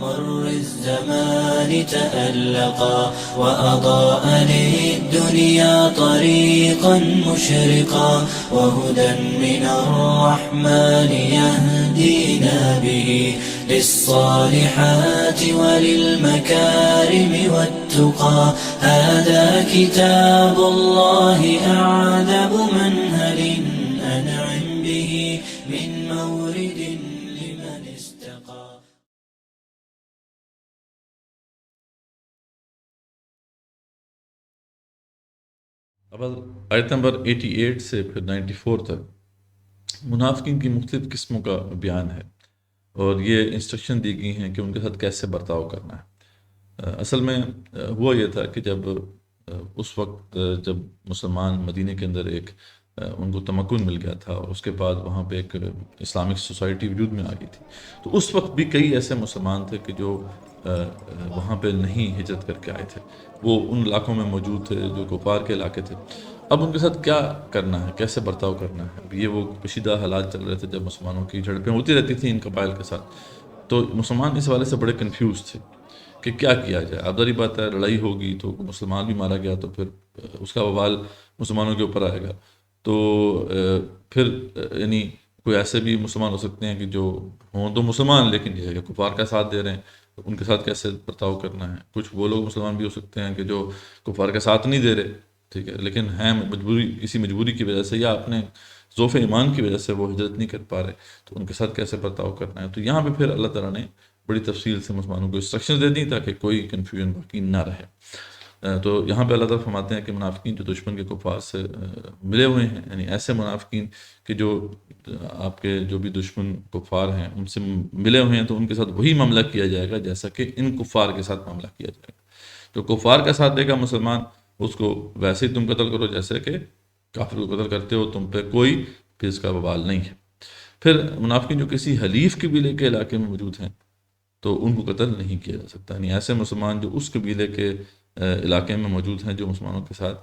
مر الزمان تألقا وأضاء للدنيا طريقا مشرقا وهدى من الرحمن يهدينا به للصالحات وللمكارم والتقى هذا كتاب الله أعذب منهل أنعم به من مورد لمن استقى. اب آیت نمبر 88 سے پھر 94 تک منافقین کی مختلف قسموں کا بیان ہے، اور یہ انسٹرکشن دی گئی ہیں کہ ان کے ساتھ کیسے برتاؤ کرنا ہے۔ اصل میں ہوا یہ تھا کہ جب اس وقت جب مسلمان مدینہ کے اندر ایک ان کو تمکن مل گیا تھا، اور اس کے بعد وہاں پہ ایک اسلامک سوسائٹی وجود میں آ گئی تھی، تو اس وقت بھی کئی ایسے مسلمان تھے کہ جو وہاں پہ نہیں ہجرت کر کے آئے تھے، وہ ان علاقوں میں موجود تھے جو کفار کے علاقے تھے۔ اب ان کے ساتھ کیا کرنا ہے، کیسے برتاؤ کرنا ہے؟ اب یہ وہ کشیدہ حالات چل رہے تھے جب مسلمانوں کی جھڑپیں ہوتی رہتی تھیں ان قبائل کے ساتھ، تو مسلمان اس حوالے سے بڑے کنفیوز تھے کہ کیا کیا جائے۔ اب ظاہری بات ہے، لڑائی ہوگی تو مسلمان بھی مارا گیا تو پھر اس کا وبال مسلمانوں کے اوپر آئے گا، تو پھر یعنی کوئی ایسے بھی مسلمان ہو سکتے ہیں کہ جو ہوں تو مسلمان لیکن یہ ہے کہ کفار کا ساتھ دے رہے ہیں، تو ان کے ساتھ کیسے برتاؤ کرنا ہے۔ کچھ وہ لوگ مسلمان بھی ہو سکتے ہیں کہ جو کفار کا ساتھ نہیں دے رہے، ٹھیک ہے، لیکن ہیں مجبوری، کسی مجبوری کی وجہ سے یا اپنے ذوف ایمان کی وجہ سے وہ ہجرت نہیں کر پا رہے، تو ان کے ساتھ کیسے برتاؤ کرنا ہے۔ تو یہاں پہ پھر اللہ تعالیٰ نے بڑی تفصیل سے مسلمانوں کو انسٹرکشن دے دیں تاکہ کوئی کنفیوژن باقی نہ رہے۔ تو یہاں پہ اللہ تعالیٰ فرماتے ہیں کہ منافقین جو دشمن کے کفار سے ملے ہوئے ہیں، یعنی ایسے منافقین کہ جو آپ کے جو بھی دشمن کفار ہیں ان سے ملے ہوئے ہیں، تو ان کے ساتھ وہی معاملہ کیا جائے گا جیسا کہ ان کفار کے ساتھ معاملہ کیا جائے گا۔ جو کفار کا ساتھ دے گا مسلمان، اس کو ویسے ہی تم قتل کرو جیسے کہ کافر کو قتل کرتے ہو، تم پہ کوئی پھر اس کا وبال نہیں ہے۔ پھر منافقین جو کسی حلیف قبیلے کے علاقے میں موجود ہیں تو ان کو قتل نہیں کیا جا سکتا، یعنی ایسے مسلمان جو اس قبیلے کے علاقے میں موجود ہیں جو مسلمانوں کے ساتھ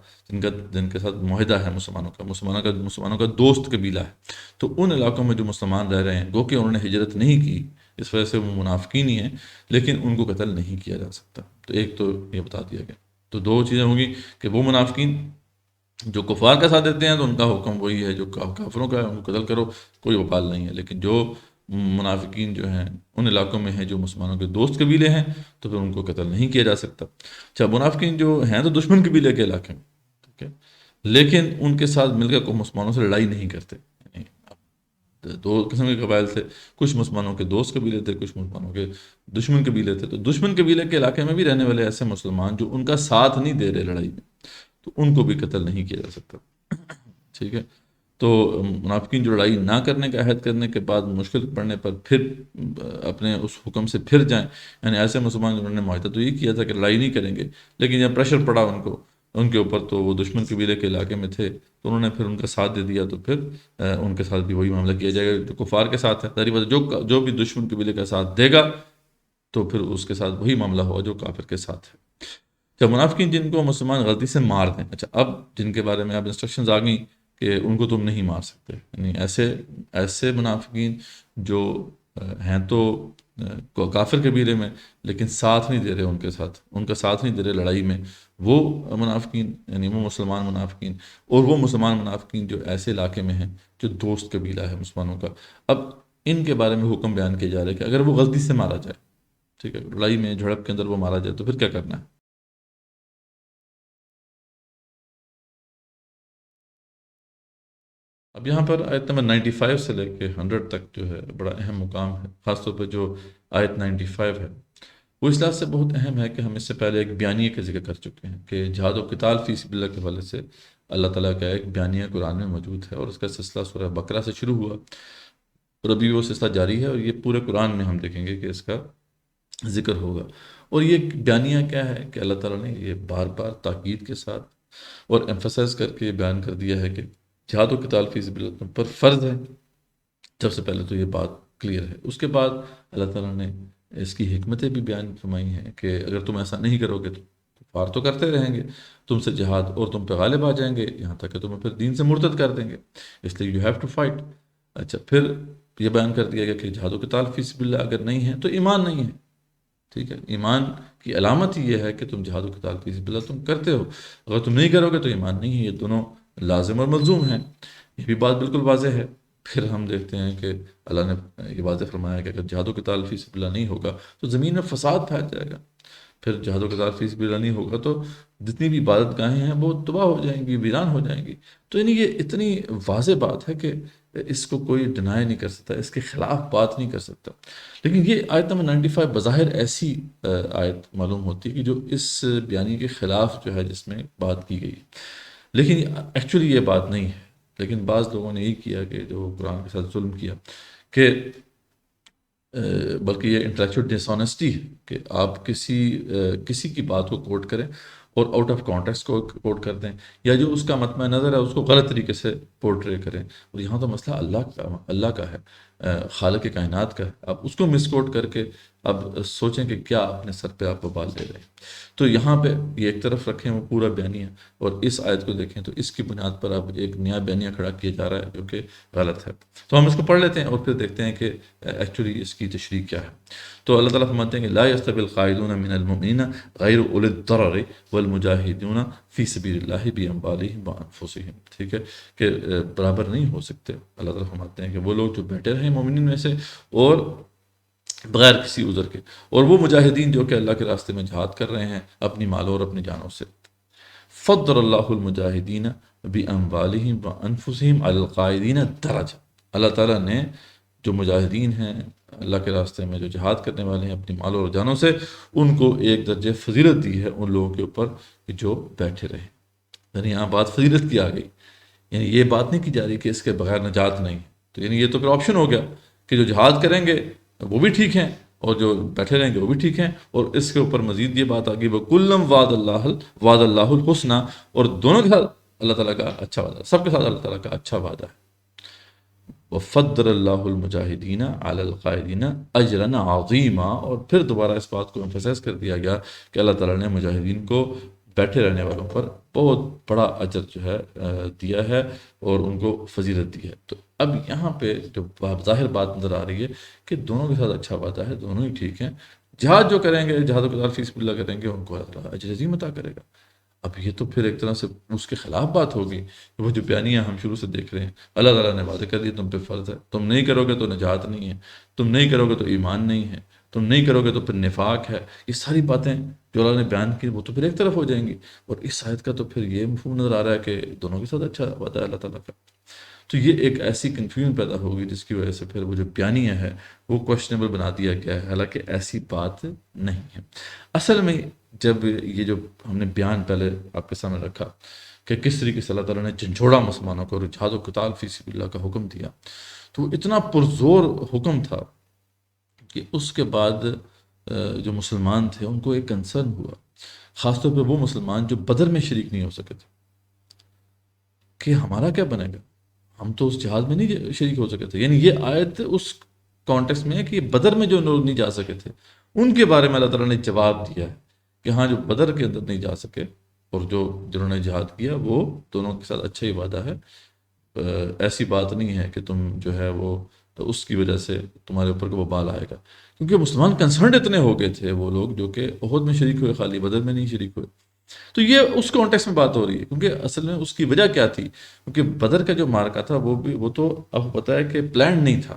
جن کے ساتھ معاہدہ ہے مسلمانوں کا دوست قبیلہ ہے، تو ان علاقوں میں جو مسلمان رہ رہے ہیں، گو کہ انہوں نے ہجرت نہیں کی، اس وجہ سے وہ منافقین ہی ہیں، لیکن ان کو قتل نہیں کیا جا سکتا۔ تو ایک تو یہ بتا دیا گیا۔ تو دو چیزیں ہوں گی کہ وہ منافقین جو کفار کا ساتھ دیتے ہیں تو ان کا حکم وہی ہے جو کافروں کا ہے، ان کو قتل کرو، کوئی وبال نہیں ہے، لیکن جو منافقین جو ہیں ان علاقوں میں ہیں جو مسلمانوں کے دوست قبیلے ہیں تو پھر ان کو قتل نہیں کیا جا سکتا۔ اچھا، منافقین جو ہیں تو دشمن قبیلے کے علاقے میں، ٹھیک ہے، لیکن ان کے ساتھ مل کر مسلمانوں سے لڑائی نہیں کرتے۔ یعنی دو قسم کے قبائل تھے، کچھ مسلمانوں کے دوست قبیلے تھے، کچھ مسلمانوں کے دشمن قبیلے تھے۔ تو دشمن قبیلے کے علاقے میں بھی رہنے والے ایسے مسلمان جو ان کا ساتھ نہیں دے رہے لڑائی میں، تو ان کو بھی قتل نہیں کیا جا سکتا، ٹھیک ہے۔ تو منافقین جو لڑائی نہ کرنے کا عہد کرنے کے بعد مشکل پڑنے پر پھر اپنے اس حکم سے پھر جائیں، یعنی ایسے مسلمان جنہوں نے معاہدہ تو یہ کیا تھا کہ لڑائی نہیں کریں گے، لیکن جب پریشر پڑا ان کے اوپر تو وہ دشمن قبیلے کے علاقے میں تھے تو انہوں نے پھر ان کا ساتھ دے دیا، تو پھر ان کے ساتھ بھی وہی معاملہ کیا جائے گا جو کفار کے ساتھ ہے۔ ظاہری بات ہے، جو بھی دشمن قبیلے کا ساتھ دے گا تو پھر اس کے ساتھ وہی معاملہ ہوگا جو کافر کے ساتھ ہے۔ جب منافقین جن کو مسلمان غلطی سے مار دیں، اچھا اب جن کے بارے میں اب انسٹرکشنز آ گئیں کہ ان کو تم نہیں مار سکتے، یعنی ایسے منافقین جو ہیں تو کافر قبیلے میں لیکن ساتھ نہیں دے رہے ان کا ساتھ نہیں دے رہے لڑائی میں، وہ منافقین یعنی وہ مسلمان منافقین، اور وہ مسلمان منافقین جو ایسے علاقے میں ہیں جو دوست قبیلہ ہے مسلمانوں کا، اب ان کے بارے میں حکم بیان کیا جا رہا ہے کہ اگر وہ غلطی سے مارا جائے، ٹھیک ہے، لڑائی میں جھڑپ کے اندر وہ مارا جائے تو پھر کیا کرنا ہے۔ اب یہاں پر آیت نمبر 95 سے لے کے 100 تک جو ہے بڑا اہم مقام ہے، خاص طور پہ جو آیت 95 ہے وہ اس لحاظ سے بہت اہم ہے کہ ہم اس سے پہلے ایک بیانیے کا ذکر کر چکے ہیں کہ جہاد و قتال فی سبیل اللہ کے حوالے سے اللہ تعالیٰ کا ایک بیانیہ قرآن میں موجود ہے، اور اس کا سلسلہ سورہ بقرہ سے شروع ہوا اور ابھی وہ سلسلہ جاری ہے، اور یہ پورے قرآن میں ہم دیکھیں گے کہ اس کا ذکر ہوگا۔ اور یہ بیانیہ کیا ہے کہ اللہ تعالیٰ نے یہ بار بار تاکید کے ساتھ اور ایمفسائز کر کے بیان کر دیا ہے کہ جہاد و قتال فی سبیل اللہ پر فرض ہے۔ سب سے پہلے تو یہ بات کلیئر ہے، اس کے بعد اللہ تعالیٰ نے اس کی حکمتیں بھی بیان فرمائی ہیں کہ اگر تم ایسا نہیں کرو گے تو کفار تو کرتے رہیں گے تم سے جہاد، اور تم پہ غالب آ جائیں گے یہاں تک کہ تمہیں پھر دین سے مرتد کر دیں گے، اس لیے یو ہیو ٹو فائٹ۔ اچھا، پھر یہ بیان کر دیا گیا کہ جہاد و قتال فی سبیل اللہ اگر نہیں ہے تو ایمان نہیں ہے، ٹھیک ہے، ایمان کی علامت ہی یہ ہے کہ تم جہاد و قتال فی سبیل اللہ تم کرتے ہو، اگر تم نہیں کرو گے تو ایمان نہیں ہے، یہ دونوں لازم اور ملزوم ہیں، یہ بھی بات بالکل واضح ہے۔ پھر ہم دیکھتے ہیں کہ اللہ نے یہ واضح فرمایا کہ اگر جہاد و قتال فی سبیل اللہ نہیں ہوگا تو زمین میں فساد پھیل جائے گا، پھر جہاد و قتال فی سبیل اللہ نہیں ہوگا تو جتنی بھی عبادت گاہیں ہیں وہ تباہ ہو جائیں گی، ویران ہو جائیں گی۔ تو یعنی یہ اتنی واضح بات ہے کہ اس کو کوئی ڈینائی نہیں کر سکتا، اس کے خلاف بات نہیں کر سکتا۔ لیکن یہ آیت نمبر 95 بظاہر ایسی آیت معلوم ہوتی ہے کہ جو اس بیانیے کے خلاف جو ہے جس میں بات کی گئی، لیکن ایکچولی یہ بات نہیں ہے۔ لیکن بعض لوگوں نے یہی کیا کہ جو قرآن کے ساتھ ظلم کیا کہ بلکہ یہ انٹلیکچوئل ڈس آنیسٹی ہے کہ آپ کسی کی بات کو کوٹ کریں اور آؤٹ آف کانٹیکسٹ کو کوٹ کر دیں، یا جو اس کا مطمع نظر ہے اس کو غلط طریقے سے پورٹرے کریں۔ اور یہاں تو مسئلہ اللہ کا ہے، خالق کائنات کا ہے، آپ اس کو مس کوٹ کر کے اب سوچیں کہ کیا اپنے سر پہ آپ وبال لے رہے ہیں۔ تو یہاں پہ یہ ایک طرف رکھیں وہ پورا بیانیہ، اور اس آیت کو دیکھیں تو اس کی بنیاد پر اب ایک نیا بیانیہ کھڑا کیا جا رہا ہے جو کہ غلط ہے۔ تو ہم اس کو پڑھ لیتے ہیں اور پھر دیکھتے ہیں کہ ایکچولی اس کی تشریح کیا ہے۔ تو اللہ تعالیٰ فرماتے ہیں کہ لا يستوي القاعدون من المؤمنین غیر اولی الضرر والمجاہدون فی سبیل اللہ باموالہم وانفسہم، ٹھیک ہے، کہ برابر نہیں ہو سکتے۔ اللہ تعالیٰ فرماتے ہیں کہ وہ لوگ جو بیٹھے رہیں مومنین میں سے اور بغیر کسی عذر کے، اور وہ مجاہدین جو کہ اللہ کے راستے میں جہاد کر رہے ہیں اپنی مالوں اور اپنی جانوں سے۔ فضل اللہ المجاہدین باموالہم وانفسہم علی القاعدین درجہ، اللہ تعالیٰ نے جو مجاہدین ہیں اللہ کے راستے میں جو جہاد کرنے والے ہیں اپنی مالوں اور جانوں سے، ان کو ایک درجہ فضیلت دی ہے ان لوگوں کے اوپر کہ جو بیٹھے رہے۔ یعنی یہاں بات فضیلت کی آ گئی، یعنی یہ بات نہیں کی جا رہی کہ اس کے بغیر نجات نہیں ہے۔ تو یعنی یہ تو پھر آپشن ہو گیا کہ جو جہاد کریں گے وہ بھی ٹھیک ہیں اور جو بیٹھے رہیں گے وہ بھی ٹھیک ہیں، اور اس کے اوپر مزید یہ بات آ گئی وَكُلًّا وعد اللہ الحسنى، اور دونوں کے ساتھ اللہ تعالیٰ کا اچھا وعدہ، سب کے ساتھ اللہ تعالیٰ کا اچھا وعدہ ہے۔ وفضل اللہ المجاہدین علی القاعدین اجرا عظیما، اور پھر دوبارہ اس بات کو ایمفسائز کر دیا گیا کہ اللہ تعالیٰ نے مجاہدین کو بیٹھے رہنے والوں پر بہت بڑا اجر جو ہے دیا ہے اور ان کو فضیلت دی ہے۔ تو اب یہاں پہ جو ظاہر بات نظر آ رہی ہے کہ دونوں کے ساتھ اچھا وعدہ ہے، دونوں ہی ٹھیک ہیں۔ جہاد جو کریں گے، جہاد و قتال فی سبیل اللہ کریں گے، ان کو اللہ تعالیٰ اجر عظیم عطا کرے گا۔ اب یہ تو پھر ایک طرح سے اس کے خلاف بات ہوگی، وہ جو بیانیہ ہم شروع سے دیکھ رہے ہیں، اللہ تعالیٰ نے وعدہ کر دیا تم پہ فرض ہے، تم نہیں کرو گے تو نجات نہیں ہے، تم نہیں کرو گے تو ایمان نہیں ہے، تم نہیں کرو گے تو پھر نفاق ہے۔ یہ ساری باتیں جو اللہ نے بیان کی وہ تو پھر ایک طرف ہو جائیں گی، اور اس آیت کا تو پھر یہ مفہوم نظر آ رہا ہے کہ دونوں کے ساتھ اچھا وعدہ ہے اللہ تعالیٰ کا۔ تو یہ ایک ایسی کنفیوژن پیدا ہوگی جس کی وجہ سے پھر وہ جو بیانیہ ہے وہ کوشچنیبل بنا دیا گیا ہے، حالانکہ ایسی بات نہیں ہے۔ اصل میں جب یہ جو ہم نے بیان پہلے آپ کے سامنے رکھا کہ کس طریقے سے اللہ تعالیٰ نے جھنجھوڑا مسلمانوں کو اور جہاد و قتال فی سبیل اللہ کا حکم دیا، تو اتنا پرزور حکم تھا کہ اس کے بعد جو مسلمان تھے ان کو ایک کنسرن ہوا، خاص طور پہ وہ مسلمان جو بدر میں شریک نہیں ہو سکے تھے، کہ ہمارا کیا بنے گا، ہم تو اس جہاد میں نہیں شریک ہو سکے تھے۔ یعنی یہ آیت اس کانٹیکس میں ہے کہ بدر میں جو لوگ نہیں جا سکے تھے ان کے بارے میں اللہ تعالیٰ نے جواب دیا ہے کہ ہاں جو بدر کے اندر نہیں جا سکے اور جنہوں نے جہاد کیا وہ دونوں کے ساتھ اچھا ہی وعدہ ہے۔ ایسی بات نہیں ہے کہ تم جو ہے وہ اس کی وجہ سے تمہارے اوپر کو وبال آئے گا، کیونکہ مسلمان کنسرنڈ اتنے ہو گئے تھے وہ لوگ جو کہ احد میں شریک ہوئے، خالی بدر میں نہیں شریک ہوئے۔ تو یہ اس کانٹیکس میں بات ہو رہی ہے، کیونکہ اصل میں اس کی وجہ کیا تھی، کیونکہ بدر کا جو مارکا تھا وہ تو اب پتہ ہے کہ پلان نہیں تھا۔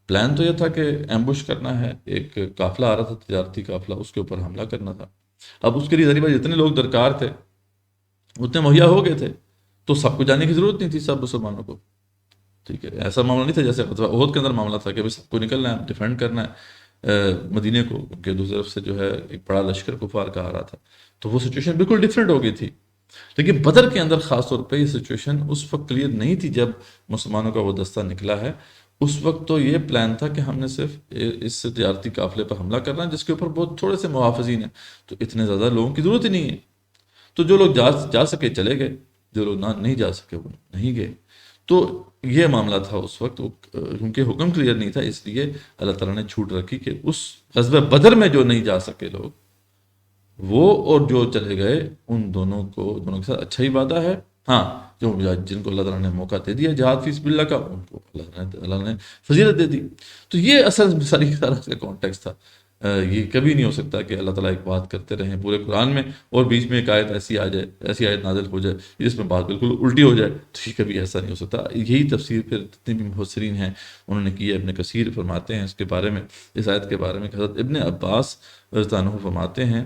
پلان تو یہ تھا کہ ایمبوش کرنا ہے، ایک قافلہ آ رہا تھا تجارتی قافلہ، اس کے اوپر حملہ کرنا تھا۔ اب اس کے لیے ذریعہ جتنے لوگ درکار تھے اتنے مہیا ہو گئے تھے، تو سب کو جانے کی ضرورت نہیں تھی سب مسلمانوں کو، ٹھیک ہے۔ ایسا معاملہ نہیں تھا جیسے احد کے اندر معاملہ تھا کہ سب کو نکلنا ہے، ڈیفینڈ کرنا ہے مدینے کو، کہ دوسری طرف سے جو ہے ایک بڑا لشکر کفار کا آ رہا تھا، تو وہ سچویشن بالکل ڈیفرنٹ ہو گئی تھی۔ لیکن بدر کے اندر خاص طور پہ یہ سچویشن اس وقت کلیئر نہیں تھی جب مسلمانوں کا وہ دستہ نکلا ہے۔ اس وقت تو یہ پلان تھا کہ ہم نے صرف اس تجارتی قافلے پر حملہ کرنا ہے جس کے اوپر بہت تھوڑے سے محافظین ہیں، تو اتنے زیادہ لوگوں کی ضرورت ہی نہیں ہے۔ تو جو لوگ جا سکے چلے گئے، جو لوگ نہیں جا سکے وہ نہیں گئے۔ تو یہ معاملہ تھا اس وقت، کیونکہ حکم کلیئر نہیں تھا، اس لیے اللہ تعالیٰ نے چھوٹ رکھی کہ اس غزوہ بدر میں جو نہیں جا سکے لوگ وہ اور جو چلے گئے ان دونوں کے ساتھ اچھا ہی وعدہ ہے۔ ہاں جو جن کو اللہ تعالیٰ نے موقع دے دیا جہاد فی سبیل اللہ کا، ان کو اللہ نے فضیلت دے دی۔ تو یہ اصل سارا کا کانٹیکس تھا۔ یہ کبھی نہیں ہو سکتا کہ اللہ تعالیٰ ایک بات کرتے رہیں پورے قرآن میں اور بیچ میں ایک آیت ایسی آ جائے، ایسی آیت نازل ہو جائے جس میں بات بالکل الٹی ہو جائے، تو یہ کبھی ایسا نہیں ہو سکتا۔ یہی تفسیر پھر جتنے بھی مفسرین ہیں انہوں نے کی ہے۔ ابن کثیر فرماتے ہیں اس کے بارے میں، اس آیت کے بارے میں، کہ حضرت ابن عباس رضی اللہ عنہ فرماتے ہیں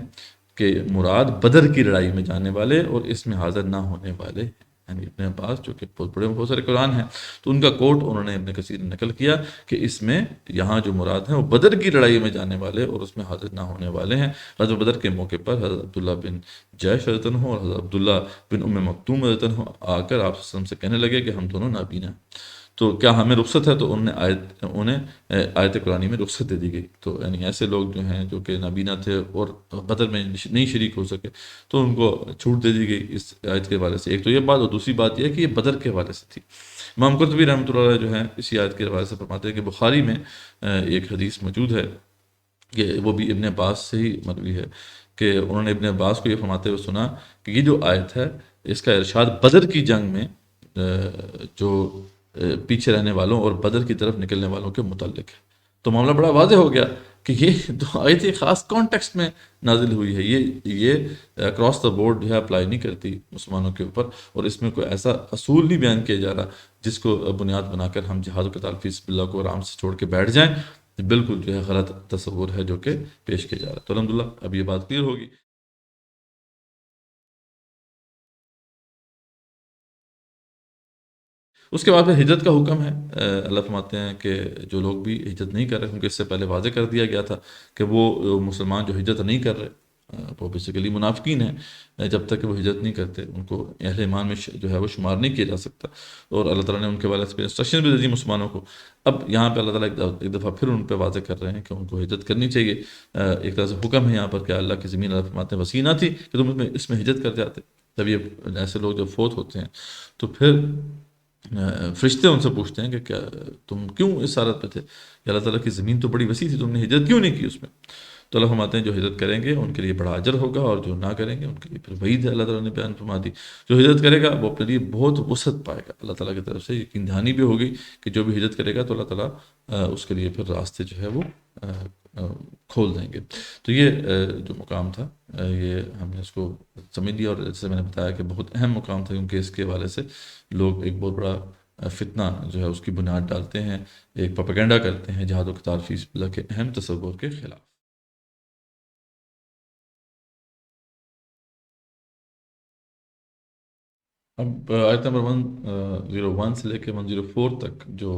کہ مراد بدر کی لڑائی میں جانے والے اور اس میں حاضر نہ ہونے والے، یعنی ابن عباس جو کہ بہت بڑے مفسر قرآن ہیں، تو ان کا کوٹ انہوں نے ابن کثیر نے نقل کیا کہ اس میں یہاں جو مراد ہیں وہ بدر کی لڑائی میں جانے والے اور اس میں حاضر نہ ہونے والے ہیں۔ غزوہ بدر کے موقع پر حضرت عبداللہ بن جیش رضی اللہ عنہ اور حضرت عبداللہ بن ام مکتوم رضی اللہ عنہ آ کر آپ صلی اللہ علیہ وسلم سے کہنے لگے کہ ہم دونوں نابینا ہیں، تو کیا ہمیں رخصت ہے؟ تو انہیں آیت قرآنی میں رخصت دے دی گئی۔ تو یعنی ایسے لوگ جو ہیں جو کہ نابینا تھے اور بدر میں نہیں شریک ہو سکے تو ان کو چھوٹ دے دی گئی اس آیت کے حوالے سے۔ ایک تو یہ بات، اور دوسری بات یہ ہے کہ یہ بدر کے حوالے سے تھی۔ امام قرطبی رحمۃ اللہ علیہ جو ہیں اسی آیت کے حوالے سے فرماتے ہیں کہ بخاری میں ایک حدیث موجود ہے کہ وہ بھی ابن عباس سے ہی مروی ہے کہ انہوں نے ابن عباس کو یہ فرماتے ہوئے سنا کہ یہ جو آیت ہے اس کا ارشاد بدر کی جنگ میں جو پیچھے رہنے والوں اور بدر کی طرف نکلنے والوں کے متعلق ہے۔ تو معاملہ بڑا واضح ہو گیا کہ یہ تو آیت ایک خاص کانٹیکسٹ میں نازل ہوئی ہے، یہ اکراس دا بورڈ جو ہے اپلائی نہیں کرتی مسلمانوں کے اوپر، اور اس میں کوئی ایسا اصول نہیں بیان کیا جا رہا جس کو بنیاد بنا کر ہم جہاد و قتال فی سبیل اللہ کو آرام سے چھوڑ کے بیٹھ جائیں۔ بالکل جو ہے غلط تصور ہے جو کہ پیش کیا جا رہا ہے۔ تو الحمدللہ اب یہ بات کلیئر ہوگی۔ اس کے بعد پھر ہجرت کا حکم ہے۔ اللہ فرماتے ہیں کہ جو لوگ بھی ہجرت نہیں کر رہے، کیونکہ اس سے پہلے واضح کر دیا گیا تھا کہ وہ مسلمان جو ہجرت نہیں کر رہے وہ بیسیکلی منافقین ہیں، جب تک کہ وہ ہجرت نہیں کرتے ان کو اہل ایمان میں جو ہے وہ شمار نہیں کیا جا سکتا، اور اللہ تعالیٰ نے ان کے والے سے انسٹرکشن بھی دے دی مسلمانوں کو۔ اب یہاں پہ اللہ تعالیٰ ایک دفعہ پھر ان پہ واضح کر رہے ہیں کہ ان کو ہجرت کرنی چاہیے۔ ایک طرح سے حکم ہے یہاں پر کہ اللہ کی زمین اللہ فرماتے ہیں وسیع نہ تھی کہ تم اس میں ہجرت کر جاتے۔ جب یہ ایسے لوگ جب فوت ہوتے ہیں تو پھر فرشتے ان سے پوچھتے ہیں کہ کیا تم کیوں اس حالت پہ تھے؟ کہ اللہ تعالیٰ کی زمین تو بڑی وسیع تھی، تم نے ہجرت کیوں نہیں کی اس میں؟ تو اللہ فرماتے ہیں جو ہجرت کریں گے ان کے لیے بڑا اجر ہوگا، اور جو نہ کریں گے ان کے لیے پھر وعید ہے۔ اللہ تعالیٰ نے بیان فرما دی، جو ہجرت کرے گا وہ اپنے لیے بہت وسعت پائے گا۔ اللہ تعالیٰ کی طرف سے یقین دہانی بھی ہوگی کہ جو بھی ہجرت کرے گا تو اللہ تعالیٰ اس کے لیے پھر راستے جو ہے وہ کھول دیں گے۔ تو یہ جو مقام تھا یہ ہم نے اس کو سمجھ لیا، اور جیسے میں نے بتایا کہ بہت اہم مقام تھا، کیونکہ اس کے حوالے سے لوگ ایک بہت بڑا فتنہ جو ہے اس کی بنیاد ڈالتے ہیں، ایک پروپیگنڈا کرتے ہیں جہاد و قتال فی سبیل اللہ کے اہم تصور کے خلاف۔ اب آیت نمبر 101 سے لے کے 104 تک جو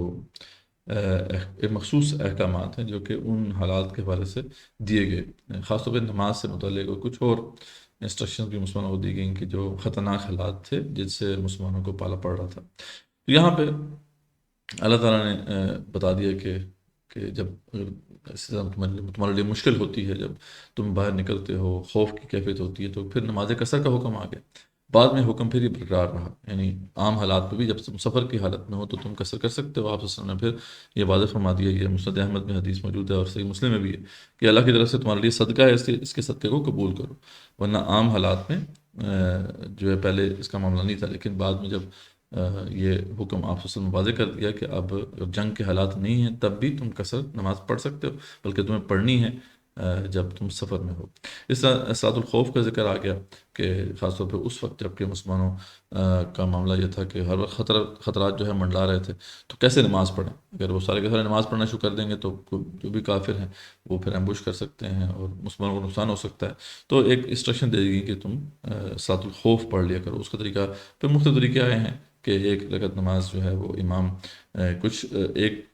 مخصوص احکامات ہیں جو کہ ان حالات کے حوالے سے دیے گئے، خاص طور پہ نماز سے متعلق، اور کچھ اور انسٹرکشن بھی مسلمانوں کو دی گئیں کہ جو خطرناک حالات تھے جن سے مسلمانوں کو پالا پڑ رہا تھا۔ تو یہاں پہ اللہ تعالیٰ نے بتا دیا کہ جب اس طرح تمہارے لیے مشکل ہوتی ہے، جب تم باہر نکلتے ہو، خوف کی کیفیت ہوتی ہے، تو پھر نماز قصر کا حکم آ گیا۔ بعد میں حکم پھر یہ برقرار رہا، یعنی عام حالات پہ بھی جب تم سفر کی حالت میں ہو تو تم قصر کر سکتے ہو۔ آپ صلی اللہ علیہ وسلم نے پھر یہ واضح فرما دیا، یہ مسند احمد میں حدیث موجود ہے اور صحیح مسلم میں بھی ہے کہ اللہ کی طرف سے تمہارے لیے صدقہ ہے، اس کے صدقے کو قبول کرو۔ ورنہ عام حالات میں جو ہے پہلے اس کا معاملہ نہیں تھا، لیکن بعد میں جب یہ حکم آپ صلی اللہ علیہ وسلم واضح کر دیا کہ اب جنگ کے حالات نہیں ہیں تب بھی تم قصر نماز پڑھ سکتے ہو، بلکہ تمہیں پڑھنی ہے جب تم سفر میں ہو۔ اس طرح صلاۃ الخوف کا ذکر آ گیا کہ خاص طور پہ اس وقت جب کہ مسلمانوں کا معاملہ یہ تھا کہ ہر وقت خطرات جو ہے منڈلا رہے تھے، تو کیسے نماز پڑھیں؟ اگر وہ سارے کے سارے نماز پڑھنا شروع کر دیں گے تو جو بھی کافر ہیں وہ پھر ایمبوش کر سکتے ہیں اور مسلمانوں کو نقصان ہو سکتا ہے۔ تو ایک انسٹرکشن دے دی گئی کہ تم صلاۃ الخوف پڑھ لیا کرو۔ اس کا طریقہ پھر مختلف طریقے آئے ہیں کہ ایک رکعت نماز جو ہے وہ امام ایک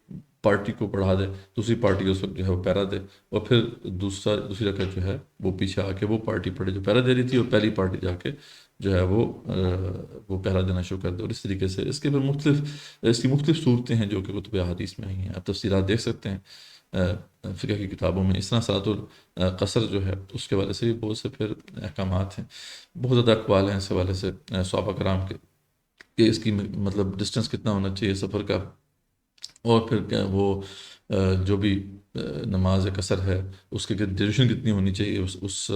پارٹی کو پڑھا دے، دوسری پارٹی اس وقت جو ہے وہ پیرا دے، اور پھر دوسری رکعت جو ہے وہ پیچھے آ کے وہ پارٹی پڑھے جو پیرا دے رہی تھی، اور پہلی پارٹی جا کے جو ہے وہ پیرا دینا شروع کر دے۔ اور اس طریقے سے اس کی مختلف صورتیں ہیں جو کہ کتب احادیث میں آئی ہیں، آپ تفصیلات دیکھ سکتے ہیں فقہ کی کتابوں میں۔ اس طرح صلاۃ القصر جو ہے اس کے حوالے سے بھی بہت سے پھر احکامات ہیں، بہت زیادہ اقوال ہیں اس حوالے سے صحابہ کرام کے کہ اس کی مطلب ڈسٹنس کتنا ہونا چاہیے سفر کا، اور پھر کیا وہ جو بھی نماز قصر ہے اس کی ڈیوریشن کتنی ہونی چاہیے اس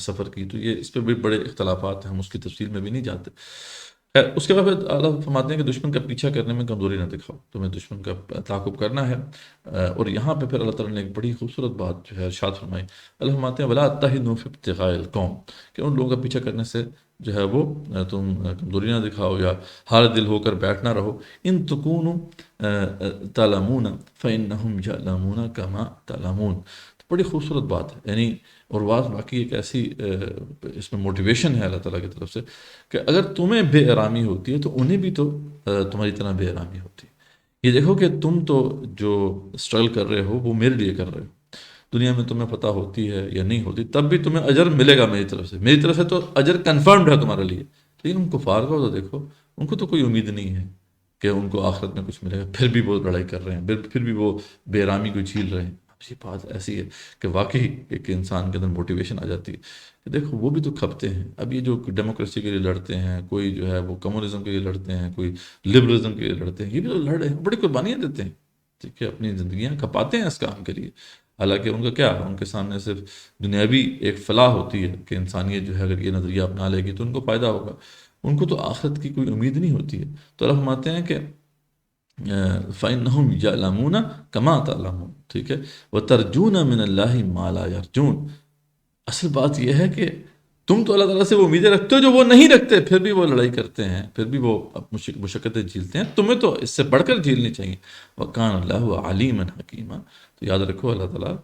سفر کی۔ تو یہ اس پہ بھی بڑے اختلافات ہیں، ہم اس کی تفصیل میں بھی نہیں جاتے۔ خیر اس کے بعد پھر اللہ فرماتے ہیں کہ دشمن کا پیچھا کرنے میں کمزوری نہ دکھاؤ، تمہیں دشمن کا تعاقب کرنا ہے۔ اور یہاں پہ پھر اللہ تعالیٰ نے ایک بڑی خوبصورت بات جو ہے ارشاد فرمائی، اللہ فرماتے ہیں وَلَا تَهِنُوا فِي ابْتِغَاءِ الْقَوْمِ، کہ ان لوگوں کا پیچھا کرنے سے جو ہے وہ تم کمزوری نہ دکھاؤ یا ہار دل ہو کر بیٹھ نہ رہو۔ ان تکونوا تعلمون فإنهم يعلمون كما تعلمون، بڑی خوبصورت بات ہے، یعنی اور واقعی ایک ایسی اس میں موٹیویشن ہے اللہ تعالیٰ کی طرف سے کہ اگر تمہیں بے آرامی ہوتی ہے تو انہیں بھی تو تمہاری طرح بے آرامی ہوتی ہے۔ یہ دیکھو کہ تم تو جو اسٹرگل کر رہے ہو وہ میرے لیے کر رہے ہو، دنیا میں تمہیں پتہ ہوتی ہے یا نہیں ہوتی تب بھی تمہیں اجر ملے گا میری طرف سے تو اجر کنفرمڈ ہے تمہارے لیے۔ لیکن ان کفار کو تو دیکھو، ان کو تو کوئی امید نہیں ہے کہ ان کو آخرت میں کچھ ملے گا، پھر بھی وہ لڑائی کر رہے ہیں، پھر بھی وہ بے آرامی کو جھیل رہے ہیں۔ یہ بات ایسی ہے کہ واقعی ایک انسان کے اندر موٹیویشن آ جاتی ہے کہ دیکھو وہ بھی تو کھپتے ہیں۔ اب یہ جو ڈیموکریسی کے لیے لڑتے ہیں، کوئی جو ہے وہ کمیونزم کے لیے لڑتے ہیں، کوئی لبرلزم کے لیے لڑتے ہیں، یہ بھی تو لڑ رہے ہیں، بڑی قربانیاں دیتے ہیں، ٹھیک ہے، اپنی زندگیاں کھپاتے ہیں اس کام کے لیے۔ حالانکہ ان کا کیا، ان کے سامنے صرف دنیاوی ایک فلاح ہوتی ہے کہ انسانیت جو ہے اگر یہ نظریہ اپنا لے گی تو ان کو فائدہ ہوگا، ان کو تو آخرت کی کوئی امید نہیں ہوتی ہے۔ تو اللہ فرماتے ہیں کہ فَإِنَّهُمْ يَعْلَمُونَ كَمَا تَعْلَمُونَ، ٹھیک ہے، وَتَرْجُونَ مِنَ اللَّهِ مَا لَا يَرْجُونَ۔ اصل بات یہ ہے کہ تم تو اللہ تعالیٰ سے وہ امیدیں رکھتے ہو جو وہ نہیں رکھتے، پھر بھی وہ لڑائی کرتے ہیں، پھر بھی وہ مشقتیں جھیلتے ہیں، تمہیں تو اس سے بڑھ کر جھیلنی چاہیے۔ وَكَانَ اللَّهُ عَلِيمًا حَكِيمًا، تو یاد رکھو اللہ تعالیٰ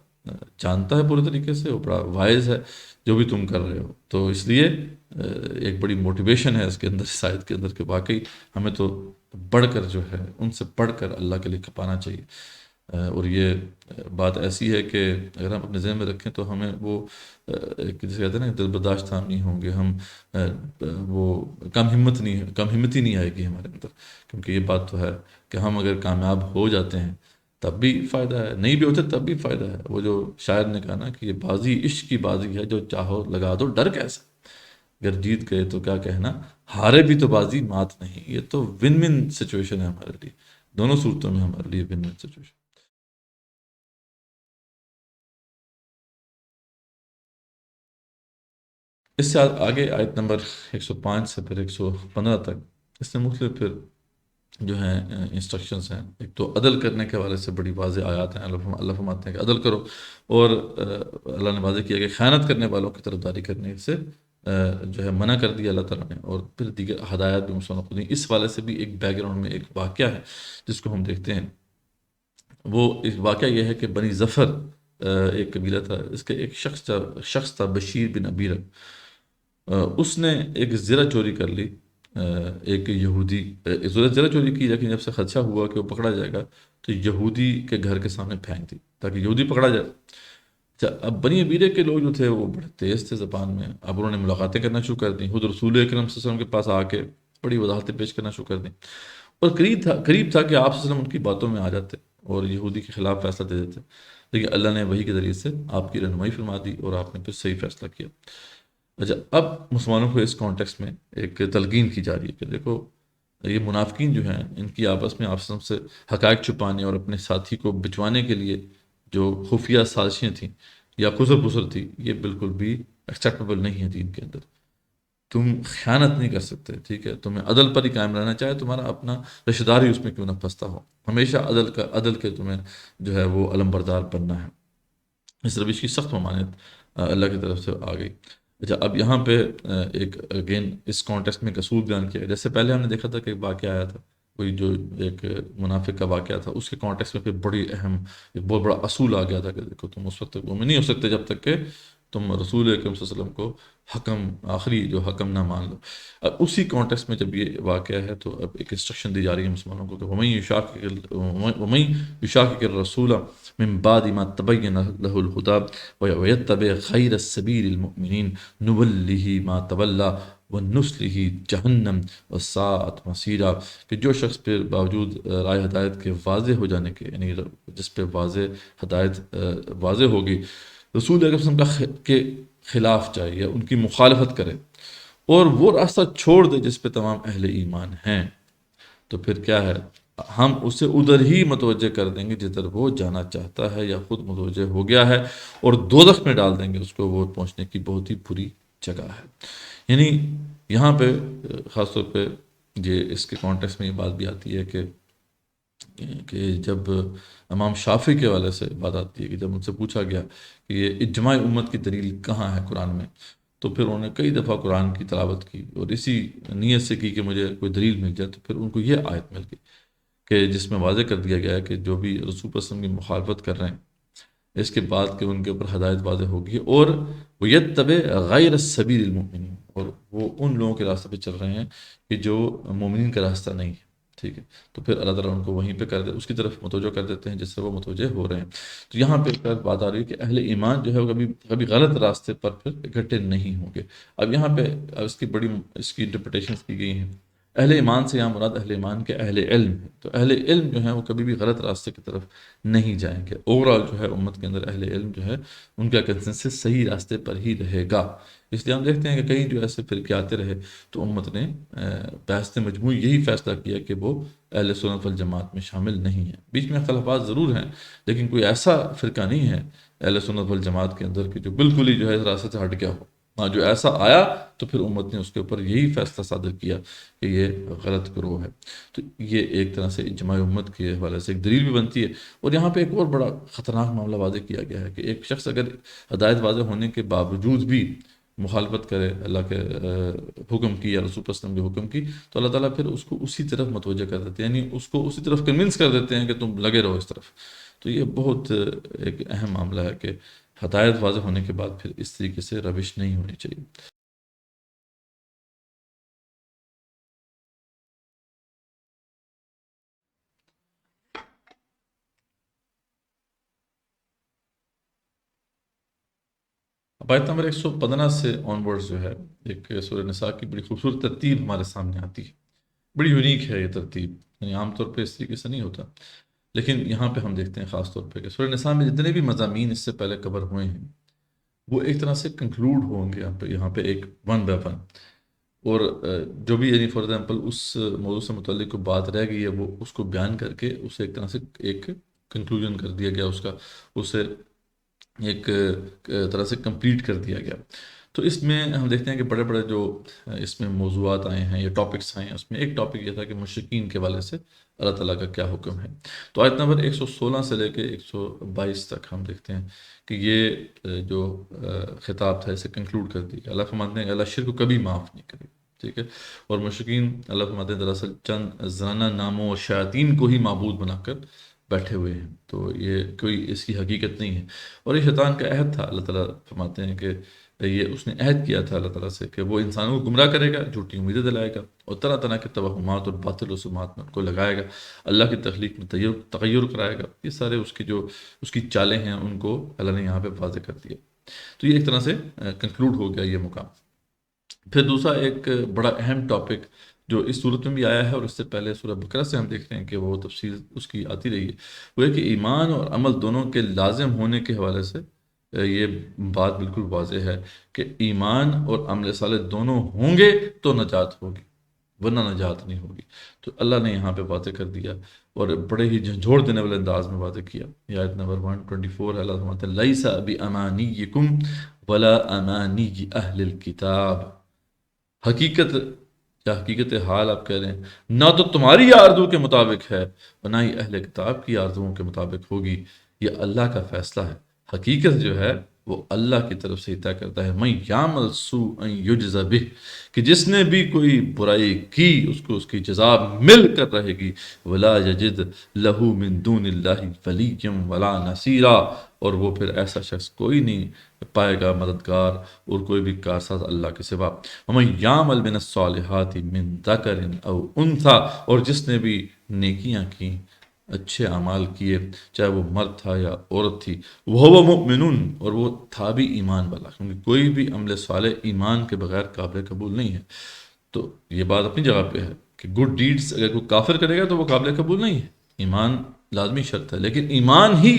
جانتا ہے پورے طریقے سے، وہ بڑا وائز ہے جو بھی تم کر رہے ہو۔ تو اس لیے ایک بڑی موٹیویشن ہے اس کے اندر، اس آیت کے اندر، کہ واقعی ہمیں تو بڑھ کر جو ہے ان سے بڑھ کر اللہ کے لیے کھپانا چاہیے۔ اور یہ بات ایسی ہے کہ اگر ہم اپنے ذہن میں رکھیں تو ہمیں وہ جسے کہتے ہیں نا دل برداشت ہم نہیں ہوں گے، ہم وہ کم ہمتی نہیں آئے گی ہمارے اندر، کیونکہ یہ بات تو ہے کہ ہم اگر کامیاب ہو جاتے ہیں تب بھی فائدہ ہے، نہیں بھی ہوتے تب بھی فائدہ ہے۔ وہ جو شاعر نے کہا نا کہ یہ بازی عشق کی بازی ہے، جو چاہو لگا دو ڈر کیسا، اگر جیت گئے تو کیا کہنا، ہارے بھی تو بازی مات نہیں۔ یہ تو ون ون سچویشن ہے ہمارے لیے، دونوں صورتوں میں ہمارے لیے ون ون سچویشن۔ اس سے آگے آیت نمبر 105 سے پھر 115 تک اس میں مختلف پھر جو ہیں انسٹرکشنز ہیں۔ ایک تو عدل کرنے کے حوالے سے بڑی واضح آیات ہیں، اللہ فرماتے ہیں کہ عدل کرو، اور اللہ نے واضح کیا کہ خیانت کرنے والوں کی طرفداری کرنے سے جو ہے منع کر دیا اللہ تعالیٰ نے، اور پھر دیگر ہدایات بھی مسلمانوں کو دیں۔ اس حوالے سے بھی ایک بیک گراؤنڈ میں ایک واقعہ ہے جس کو ہم دیکھتے ہیں۔ وہ ایک واقعہ یہ ہے کہ بنی ظفر ایک قبیلہ تھا، اس کے ایک شخص تھا بشیر بن ابیرک، اس نے ایک زرہ چوری کر لی، ایک یہودی زرہ چوری کی، لیکن جب سے خدشہ ہوا کہ وہ پکڑا جائے گا تو یہودی کے گھر کے سامنے پھینک دی تاکہ یہودی پکڑا جائے۔ اب بنی ابیرے کے لوگ جو تھے وہ بڑے تیز تھے زبان میں، اب انہوں نے ملاقاتیں کرنا شروع کر دیں، خود رسول اکرم صلی اللہ علیہ وسلم کے پاس آ کے بڑی وضاحتیں پیش کرنا شروع کر دیں، اور قریب تھا کہ آپ صلی اللہ علیہ وسلم ان کی باتوں میں آ جاتے اور یہودی کے خلاف فیصلہ دے دیتے، لیکن اللہ نے وحی کے ذریعے سے آپ کی رہنمائی فرما دی اور آپ نے پھر صحیح فیصلہ کیا۔ اچھا، اب مسلمانوں کو اس کانٹیکسٹ میں ایک تلقین کی جا رہی ہے کہ دیکھو یہ منافقین جو ہیں ان کی آپس میں سے حقائق چھپانے اور اپنے ساتھی کو بچوانے کے لیے جو خفیہ سازشیں تھیں یا خسر پسر تھی، یہ بالکل بھی ایکسیپٹیبل نہیں ہے دین کے اندر۔ تم خیانت نہیں کر سکتے، ٹھیک ہے، تمہیں عدل پر ہی قائم رہنا، چاہے تمہارا اپنا رشتہ دار ہی اس میں کیوں نہ پھنستا ہو، ہمیشہ عدل کے تمہیں جو ہے وہ علم بردار بننا ہے۔ اس روش کی سخت ممانعت اللہ کی طرف سے آ گئی۔ اچھا، اب یہاں پہ ایک اگین اس کانٹیکسٹ میں ایک اصول بیان کیا ہے، جیسے پہلے ہم نے دیکھا تھا کہ ایک واقعہ آیا تھا، کوئی جو ایک منافق کا واقعہ تھا، اس کے کانٹیکسٹ میں پھر بڑی اہم ایک بہت بڑا اصول آ گیا تھا کہ دیکھو تم اس وقت تک مومن نہیں ہو سکتے جب تک کہ تم رسول اکرم صلی اللہ علیہ وسلم کو حکم، آخری جو حکم نہ مان لو۔ اب اسی کانٹیکسٹ میں جب یہ واقعہ ہے تو اب ایک انسٹرکشن دی جا رہی ہے مسلمانوں کو کہ وَمَن يُشَاقِقِ الرَّسُولَ مِن بَعْدِ مَا تَبَيَّنَ لَهُ الْهُدَىٰ وَيَتَّبِعْ غَيْرَ السَّبِيلِ الْمُؤْمِنِينَ نُوَلِّهِ مَا تَوَلَّىٰ وَنُصْلِهِ جَهَنَّمَ وَسَاءَتْ مَصِيرًا، کہ جو شخص پہ باوجود رائے ہدایت کے واضح ہو جانے کے، یعنی جس پہ واضح ہدایت واضح ہوگی، رسول اکرم صلی اللہ علیہ وسلم کے خلاف جائے یا ان کی مخالفت کرے اور وہ راستہ چھوڑ دے جس پہ تمام اہل ایمان ہیں، تو پھر کیا ہے، ہم اسے ادھر ہی متوجہ کر دیں گے جدھر وہ جانا چاہتا ہے یا خود متوجہ ہو گیا ہے، اور دوزخ میں ڈال دیں گے اس کو، وہ پہنچنے کی بہت ہی بری جگہ ہے۔ یعنی یہاں پہ خاص طور پہ یہ اس کے کانٹیکس میں یہ بات بھی آتی ہے کہ جب امام شافعی کے حوالے سے بات آتی ہے کہ جب ان سے پوچھا گیا کہ یہ اجماع امت کی دلیل کہاں ہے قرآن میں، تو پھر انہوں نے کئی دفعہ قرآن کی تلاوت کی اور اسی نیت سے کی کہ مجھے کوئی دلیل مل جائے، تو پھر ان کو یہ آیت مل گئی کہ جس میں واضح کر دیا گیا ہے کہ جو بھی رسول وسلم کی مخالفت کر رہے ہیں اس کے بعد کہ ان کے اوپر ہدایت واضح ہوگی، اور وہ یتبع غیر سبیل المؤمنین، اور وہ ان لوگوں کے راستے پہ چل رہے ہیں کہ جو مومنین کا راستہ نہیں ہے، ٹھیک ہے، تو پھر اللہ تعالیٰ ان کو وہیں پہ اس کی طرف متوجہ کر دیتے ہیں جس سے وہ متوجہ ہو رہے ہیں۔ تو یہاں پہ ایک بات آ رہی ہے کہ اہل ایمان جو ہے وہ کبھی غلط راستے پر پھر اکٹھے نہیں ہوں گے۔ اب یہاں پہ اس کی انٹرپریٹیشنز کی گئی ہیں۔ اہل ایمان سے یہاں مراد اہل ایمان کے اہل علم ہے، تو اہل علم جو ہیں وہ کبھی بھی غلط راستے کی طرف نہیں جائیں گے۔ اوورآل جو ہے امت کے اندر اہل علم جو ہے ان کا کنسنسس صحیح راستے پر ہی رہے گا۔ اس لیے ہم دیکھتے ہیں کہ کئی جو ایسے فرقے آتے رہے تو امت نے بحث مجموعی یہی فیصلہ کیا کہ وہ اہل سنت والجماعت میں شامل نہیں ہیں۔ بیچ میں اختلافات ضرور ہیں لیکن کوئی ایسا فرقہ نہیں ہے اہل سنت والجماعت کے اندر کہ جو بالکل ہی جو ہے اس راستے سے ہٹ گیا ہو۔ ہاں جو ایسا آیا تو پھر امت نے اس کے اوپر یہی فیصلہ صادر کیا کہ یہ غلط گروہ ہے۔ تو یہ ایک طرح سے اجماع امت کے حوالے سے ایک دلیل بھی بنتی ہے۔ اور یہاں پہ ایک اور بڑا خطرناک معاملہ واضح کیا گیا ہے کہ ایک شخص اگر ہدایت واضح ہونے کے باوجود بھی مخالفت کرے اللہ کے حکم کی یا رسول وسلم کے حکم کی، تو اللہ تعالیٰ پھر اس کو اسی طرف متوجہ کر دیتے ہیں، یعنی اس کو اسی طرف کنونس کر دیتے ہیں کہ تم لگے رہو اس طرف۔ تو یہ بہت ایک اہم معاملہ ہے کہ ہدایت واضح ہونے کے بعد پھر اس طریقے سے روش نہیں ہونی چاہیے۔ اب آیت نمبر 115 سے آن ورڈز جو ہے ایک سورہ نساء کی بڑی خوبصورت ترتیب ہمارے سامنے آتی ہے۔ بڑی یونیک ہے یہ ترتیب، یعنی عام طور پہ اس طریقے سے نہیں ہوتا، لیکن یہاں پہ ہم دیکھتے ہیں خاص طور پہ کہ سورہ نساء میں جتنے بھی مضامین اس سے پہلے کور ہوئے ہیں وہ ایک طرح سے کنکلوڈ ہوں گے یہاں پہ ایک ون بائی ون، اور جو بھی یعنی فار ایگزامپل اس موضوع سے متعلق کوئی بات رہ گئی ہے وہ اس کو بیان کر کے اسے ایک طرح سے ایک کنکلوژن کر دیا گیا، اس کا اسے ایک طرح سے کمپلیٹ کر دیا گیا۔ تو اس میں ہم دیکھتے ہیں کہ بڑے بڑے جو اس میں موضوعات آئے ہیں یا ٹاپکس آئے ہیں، اس میں ایک ٹاپک یہ تھا کہ مشرکین کے حوالے سے اللہ تعالیٰ کا کیا حکم ہے۔ تو آیت نمبر 116 سے لے کے 122 تک ہم دیکھتے ہیں کہ یہ جو خطاب تھا اسے کنکلوڈ کر دیا۔ اللہ فرماتے ہیں کہ اللہ شرک کو کبھی معاف نہیں کرے، ٹھیک ہے، اور مشرکین اللہ فرماتے ہیں دراصل چند زنانہ ناموں اور شیاطین کو ہی معبود بنا کر بیٹھے ہوئے ہیں، تو یہ کوئی اس کی حقیقت نہیں ہے۔ اور یہ شیطان کا عہد تھا، اللہ تعالیٰ فرماتے ہیں کہ یہ اس نے عہد کیا تھا اللہ تعالیٰ سے کہ وہ انسانوں کو گمراہ کرے گا، جھوٹی امیدیں دلائے گا اور طرح طرح کے توہمات اور باطل رسومات میں ان کو لگائے گا، اللہ کی تخلیق میں تغیر کرائے گا۔ یہ سارے اس کی چالیں ہیں، ان کو اللہ نے یہاں پہ واضح کر دیا۔ تو یہ ایک طرح سے کنکلوڈ ہو گیا یہ مقام۔ پھر دوسرا ایک بڑا اہم ٹاپک جو اس صورت میں بھی آیا ہے اور اس سے پہلے سورہ بقرہ سے ہم دیکھ رہے ہیں کہ وہ تفصیل اس کی آتی رہی ہے، وہ ہے کہ ایمان اور عمل دونوں کے لازم ہونے کے حوالے سے یہ بات بالکل واضح ہے کہ ایمان اور عمل صالح دونوں ہوں گے تو نجات ہوگی، ورنہ نجات نہیں ہوگی۔ تو اللہ نے یہاں پہ واضح کر دیا اور بڑے ہی جھنجھوڑ دینے والے انداز میں واضح کیا۔ یہ آیت نمبر 124 ہے، اللہ فرماتے ہیں لیس بامانیکم ولا امانی اہل الکتاب، حقیقت یا حقیقت حال آپ کہہ رہے ہیں نہ تو تمہاری آرزو کے مطابق ہے اور نہ ہی اہل کتاب کی آرزوؤں کے مطابق ہوگی، یہ اللہ کا فیصلہ ہے۔ حقیقت جو ہے وہ اللہ کی طرف سے ہی طے کرتا ہے۔ من یعمل سوءا یجز بہ، کہ جس نے بھی کوئی برائی کی اس کو اس کی جزا مل کر رہے گی۔ ولا یجد لہ من دون اللہ ولیا ولا نصیرا، اور وہ پھر ایسا شخص کوئی نہیں پائے گا مددگار اور کوئی بھی کارساز اللہ کے سوا۔ ومن یعمل من الصالحات من ذکر او انثی، اور جس نے بھی نیکیاں کی، اچھے اعمال کیے، چاہے وہ مرد تھا یا عورت تھی، وہ مؤمن، اور وہ تھا بھی ایمان والا، کیونکہ کوئی بھی عمل صالح ایمان کے بغیر قابل قبول نہیں ہے۔ تو یہ بات اپنی جگہ پہ ہے کہ گڈ ڈیڈز اگر کوئی کافر کرے گا تو وہ قابل قبول نہیں ہے، ایمان لازمی شرط ہے، لیکن ایمان ہی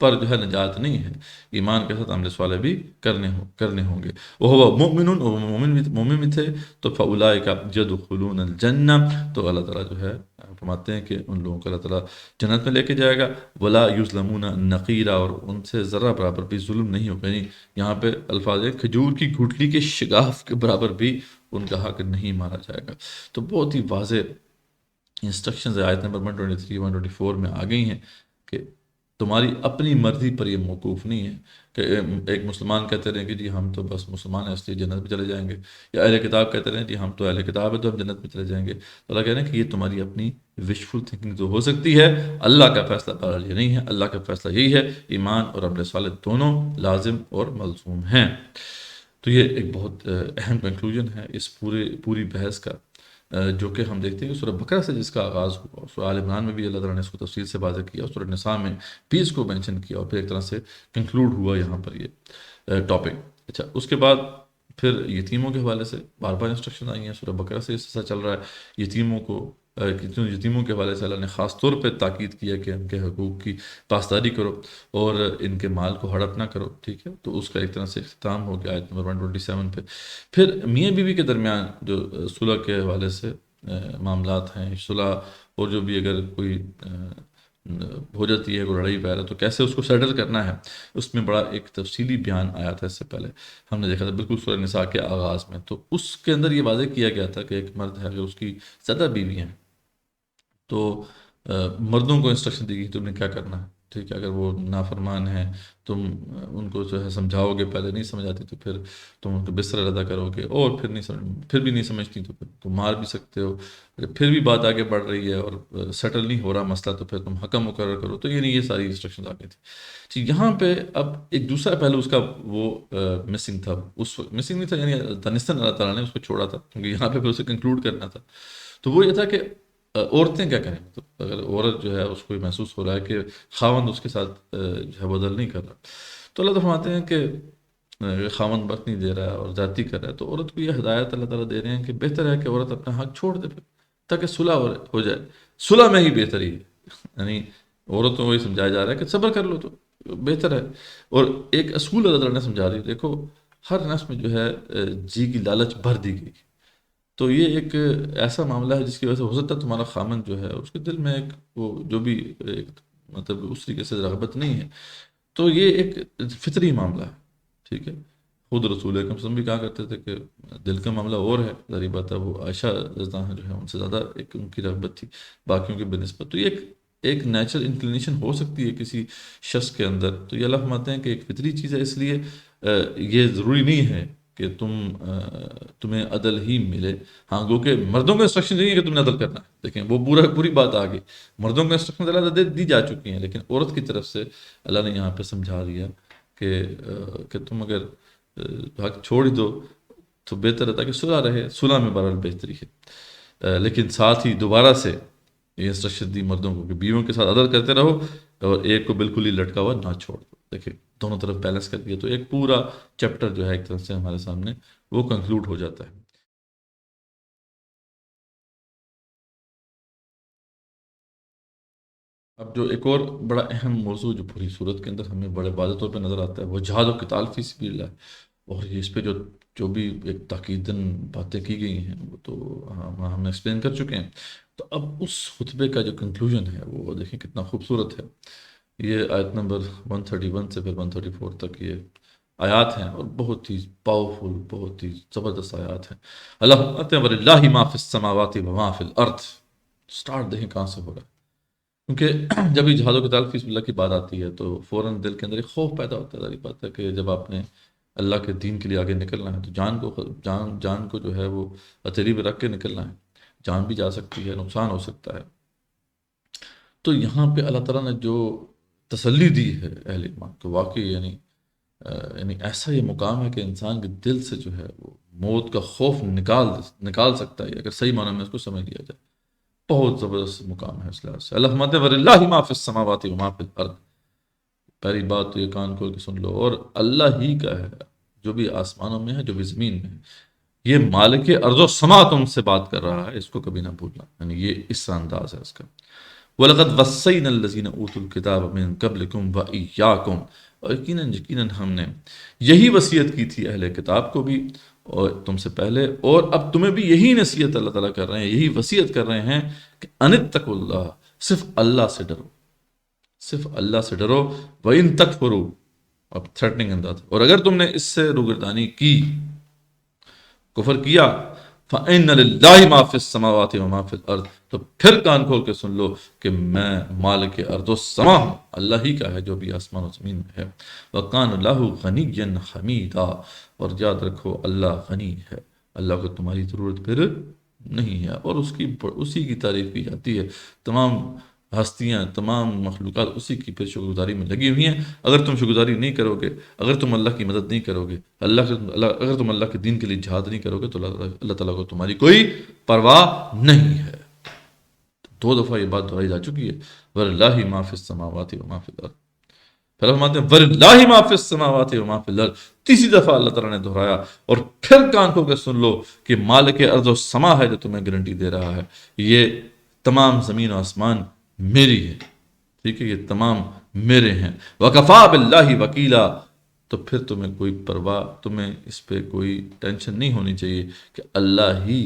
پر جو ہے نجات نہیں ہے، ایمان کے ساتھ عمل صالح بھی کرنے ہوں گے۔ وہ مومن، اور مومن بھی تھے، تو فاولئک یدخلون الجنہ، تو اللہ تعالیٰ جو ہے فرماتے ہیں کہ ان لوگوں کو اللہ تعالیٰ جنت میں لے کے جائے گا، ولا یظلمون نقیرا، اور ان سے ذرہ برابر بھی ظلم نہیں ہوگا، یعنی یہاں پہ الفاظ ہے کھجور کی گھٹلی کے شگاف کے برابر بھی ان کا حق نہیں مارا جائے گا۔ تو بہت ہی واضح انسٹرکشنز آیت نمبر 123 124 میں آ گئی ہیں کہ تمہاری اپنی مرضی پر یہ موقوف نہیں ہے کہ ایک مسلمان کہتے رہیں کہ جی ہم تو بس مسلمان ہیں اس لیے جنت میں چلے جائیں گے، یا اہل کتاب کہتے رہیں جی ہم تو اہل کتاب ہے تو ہم جنت میں چلے جائیں گے۔ تو اللہ کہہ رہے ہیں کہ یہ تمہاری اپنی وشفل تھنکنگ تو ہو سکتی ہے، اللہ کا فیصلہ بہرحال یہ نہیں ہے، اللہ کا فیصلہ یہی ہے، ایمان اور عمل صالح دونوں لازم اور ملزوم ہیں۔ تو یہ ایک بہت اہم کنکلوژن ہے اس پوری بحث کا، جو کہ ہم دیکھتے ہیں کہ سورہ بقرہ سے جس کا آغاز ہوا، سورہ آل عمران میں بھی اللہ تعالیٰ نے اس کو تفصیل سے واضح کیا، اور سورہ نساء میں بھی اس کو مینشن کیا، اور پھر ایک طرح سے کنکلوڈ ہوا یہاں پر یہ ٹاپک۔ اچھا، اس کے بعد پھر یتیموں کے حوالے سے بار بار انسٹرکشن آئی ہیں، سورہ بقرہ سے اس سے چل رہا ہے یتیموں کے حوالے سے اللہ نے خاص طور پہ تاکید کیا کہ ان کے حقوق کی پاسداری کرو اور ان کے مال کو ہڑپ نہ کرو، ٹھیک ہے، تو اس کا ایک طرح سے اختتام ہو گیا آیت نمبر 127 پہ۔ پھر میاں بیوی کے درمیان جو صلح کے حوالے سے معاملات ہیں، صلح اور جو بھی اگر کوئی ہو جاتی ہے کوئی لڑائی وغیرہ تو کیسے اس کو سیٹل کرنا ہے، اس میں بڑا ایک تفصیلی بیان آیا تھا۔ اس سے پہلے ہم نے دیکھا تھا بالکل سورہ نساء کے آغاز میں، تو اس کے اندر یہ واضح کیا گیا تھا کہ ایک مرد ہے اگر اس کی زیادہ بیوی ہیں تو مردوں کو انسٹرکشن دی گئی تم نے کیا کرنا ہے، ٹھیک ہے، اگر وہ نافرمان ہیں تم ان کو جو ہے سمجھاؤ گے، پہلے نہیں سمجھ آتی تو پھر تم ان کو بستر علیحدہ کرو گے، اور پھر بھی نہیں سمجھتی تو پھر تم مار بھی سکتے ہو، اگر پھر بھی بات آگے بڑھ رہی ہے اور سیٹل نہیں ہو رہا مسئلہ تو پھر تم حکم مقرر کرو۔ تو یہ ساری انسٹرکشنز آ گئی تھی۔ یہاں پہ اب ایک دوسرا پہلو اس کا وہ مسنگ تھا، اس وقت مسنگ نہیں تھا، یعنی دانستاً اللہ تعالیٰ نے اس کو چھوڑا تھا، کیونکہ یہاں پہ پھر اسے کنکلوڈ کرنا تھا۔ تو وہ یہ تھا کہ عورتیں کیا کریں، مطلب اگر عورت جو ہے اس کو محسوس ہو رہا ہے کہ خاوند اس کے ساتھ جو ہے بدل نہیں کر رہا، تو اللہ تعالیٰ فرماتے ہیں کہ خاوند وقت نہیں دے رہا ہے اور زیادتی کر رہا ہے، تو عورت کو یہ ہدایت اللہ تعالیٰ دے رہے ہیں کہ بہتر ہے کہ عورت اپنا حق چھوڑ دے پھر، تاکہ صلح ہو جائے، صلح میں ہی بہتری ہے، یعنی عورتوں کو یہ سمجھایا جا رہا ہے کہ صبر کر لو تو بہتر ہے۔ اور ایک اصول اللہ تعالیٰ نے سمجھا دی، دیکھو ہر نفس میں جو ہے جی کی لالچ بھر دی گئی، تو یہ ایک ایسا معاملہ ہے جس کی وجہ سے ہو سکتا ہے تمہارا خامن جو ہے اس کے دل میں ایک وہ جو بھی ایک مطلب اس طریقے سے رغبت نہیں ہے، تو یہ ایک فطری معاملہ ہے، ٹھیک ہے۔ خود رسول اکرم صلی اللہ علیہ وسلم بھی کہا کرتے تھے کہ دل کا معاملہ اور ہے، ظاہری بات ہے وہ عائشہ رضی اللہ عنہا جو ہے ان سے زیادہ ایک ان کی رغبت تھی باقیوں کے بنسبت، تو یہ ایک نیچرل انکلینیشن ہو سکتی ہے کسی شخص کے اندر، تو یہ اللہ فرماتے ہیں کہ ایک فطری چیز ہے، اس لیے یہ ضروری نہیں ہے کہ تمہیں عدل ہی ملے۔ ہاں گو کہ مردوں کو انسٹرکشن نہیں ہے کہ تم نے عدل کرنا ہے، دیکھیں وہ پوری بات آ گئی، مردوں کو انسٹرکشن اللہ دی جا چکی ہیں، لیکن عورت کی طرف سے اللہ نے یہاں پہ سمجھا دیا کہ تم اگر حق چھوڑ ہی دو تو بہتر ہے کہ صلح رہے، صلح میں بہرحال بہتری ہے، لیکن ساتھ ہی دوبارہ سے یہ انسٹرکشن دی مردوں کو کہ بیویوں کے ساتھ عدل کرتے رہو اور ایک کو بالکل ہی لٹکا ہوا نہ چھوڑ دو، دیکھیں دونوں طرف بیلنس کر دیا، تو ایک پورا چیپٹر جو ہے ایک طرف سے ہمارے سامنے وہ کنکلوڈ ہو جاتا ہے۔ اب جو ایک اور بڑا اہم موضوع جو پوری صورت کے اندر ہمیں بڑے واضح طور پہ نظر آتا ہے وہ جہاد و قتال فی سبیل اللہ ہے، اور اس پہ جو بھی ایک تاکیداً باتیں کی گئی ہیں وہ تو ہم نے ایکسپلین کر چکے ہیں۔ تو اب اس خطبے کا جو کنکلوژن ہے وہ دیکھیں کتنا خوبصورت ہے، یہ آیت نمبر 131 سے پھر 134 تک یہ آیات ہیں، اور بہت ہی پاورفل، بہت ہی زبردست آیات ہیں۔ اللہ فرماتے ہیں وَلِلَّهِ مَا فِي السَّمَاوَاتِ وَمَا فِي الْأَرْضِ، سٹارٹ دیکھیں کہاں سے ہو رہا ہے، کیونکہ جب یہ جہاد و قتال فی سبیل اللہ کی بات آتی ہے تو فوراً دل کے اندر ایک خوف پیدا ہوتا ہے، ظاہری بات ہے کہ جب آپ نے اللہ کے دین کے لیے آگے نکلنا ہے تو جان کو جو ہے وہ ہتھیلی پہ رکھ کے نکلنا ہے، جان بھی جا سکتی ہے، نقصان ہو سکتا ہے۔ تو یہاں پہ اللہ تعالیٰ نے جو تسلی دی ہے اہل ایمان کو، واقعی یعنی ایسا یہ مقام ہے کہ انسان کے دل سے جو ہے وہ موت کا خوف نکال سکتا ہے اگر صحیح معنی میں اس کو سمجھ لیا جائے، بہت زبردست مقام ہے اس لحاظ سے۔ اللہ فرماتے ہیں وَلِلَّهِ مَا فِي السَّمَاوَاتِ وَمَا فِي الْأَرْضِ، پہلی بات تو یہ کان کھول کے سن لو، اور اللہ ہی کا ہے جو بھی آسمانوں میں ہے جو بھی زمین میں ہے، یہ مالک ارض و سما تم سے بات کر رہا ہے، اس کو کبھی نہ بھولنا، یعنی یہ اس انداز ہے اس کا۔ وَلَقَدْ وَصَّيْنَا الَّذِينَ أُوتُوا الْكِتَابَ مِن قَبْلِكُمْ وَإِيَّاكُمْ، اور یقیناً ہم نے یہی وصیت کی تھی اہل کتاب کو بھی اور تم سے پہلے، اور اب تمہیں بھی یہی نصیحت اللہ تعالیٰ کر رہے ہیں، یہی وصیت کر رہے ہیں کہ ان اتقوا اللہ، صرف اللہ سے ڈرو، صرف اللہ سے ڈرو، وَإِن تَكْفُرُوا، اب تھریٹنگ انداز، اور اگر تم نے اس سے روگردانی کی، کفر کیا، فَإِنَّ لِلَّهِ مَا فِي السَّمَاوَاتِ وَمَا فِي الْأَرْضِ، تو پھر کان کھول کے سن لو کہ میں مالک ارض و سما ہوں، اللہ ہی کا ہے جو بھی آسمان و زمین میں ہے، وَقَانَ اللَّهُ غَنِيًّا حَمِيدًا، اور یاد رکھو اللہ غنی ہے، اللہ کو تمہاری ضرورت پھر نہیں ہے، اور اسی کی تعریف کی جاتی ہے، تمام ہستیاں، تمام مخلوقات اسی کی پھر شکر گزاری میں لگی ہوئی ہیں۔ اگر تم شکر گزاری نہیں کرو گے، اگر تم اللہ کی مدد نہیں کرو گے، اگر تم اللہ کے دین کے لیے جہاد نہیں کرو گے، تو اللہ تعالیٰ کو تمہاری کوئی پرواہ نہیں ہے۔ دو دفعہ یہ بات دہرائی جا چکی ہے، وَلِلَّهِ مَا فِي السَّمَاوَاتِ وَمَا فِي الْأَرْضِ، پھر فرماتے ہیں وَلِلَّهِ مَا فِي السَّمَاوَاتِ وَمَا فِي الْأَرْضِ، تیسری دفعہ اللہ تعالیٰ نے دہرایا، اور پھر کان کھول کے سن لو کہ مالک ارض و سما ہے جو تمہیں گارنٹی دے رہا ہے، یہ تمام زمین و آسمان میری ہے، ٹھیک ہے، یہ تمام میرے ہیں، وَكَفَى بِاللَّهِ وَكِيلًا، تو پھر تمہیں کوئی پرواہ، تمہیں اس پہ کوئی ٹینشن نہیں ہونی چاہیے کہ اللہ ہی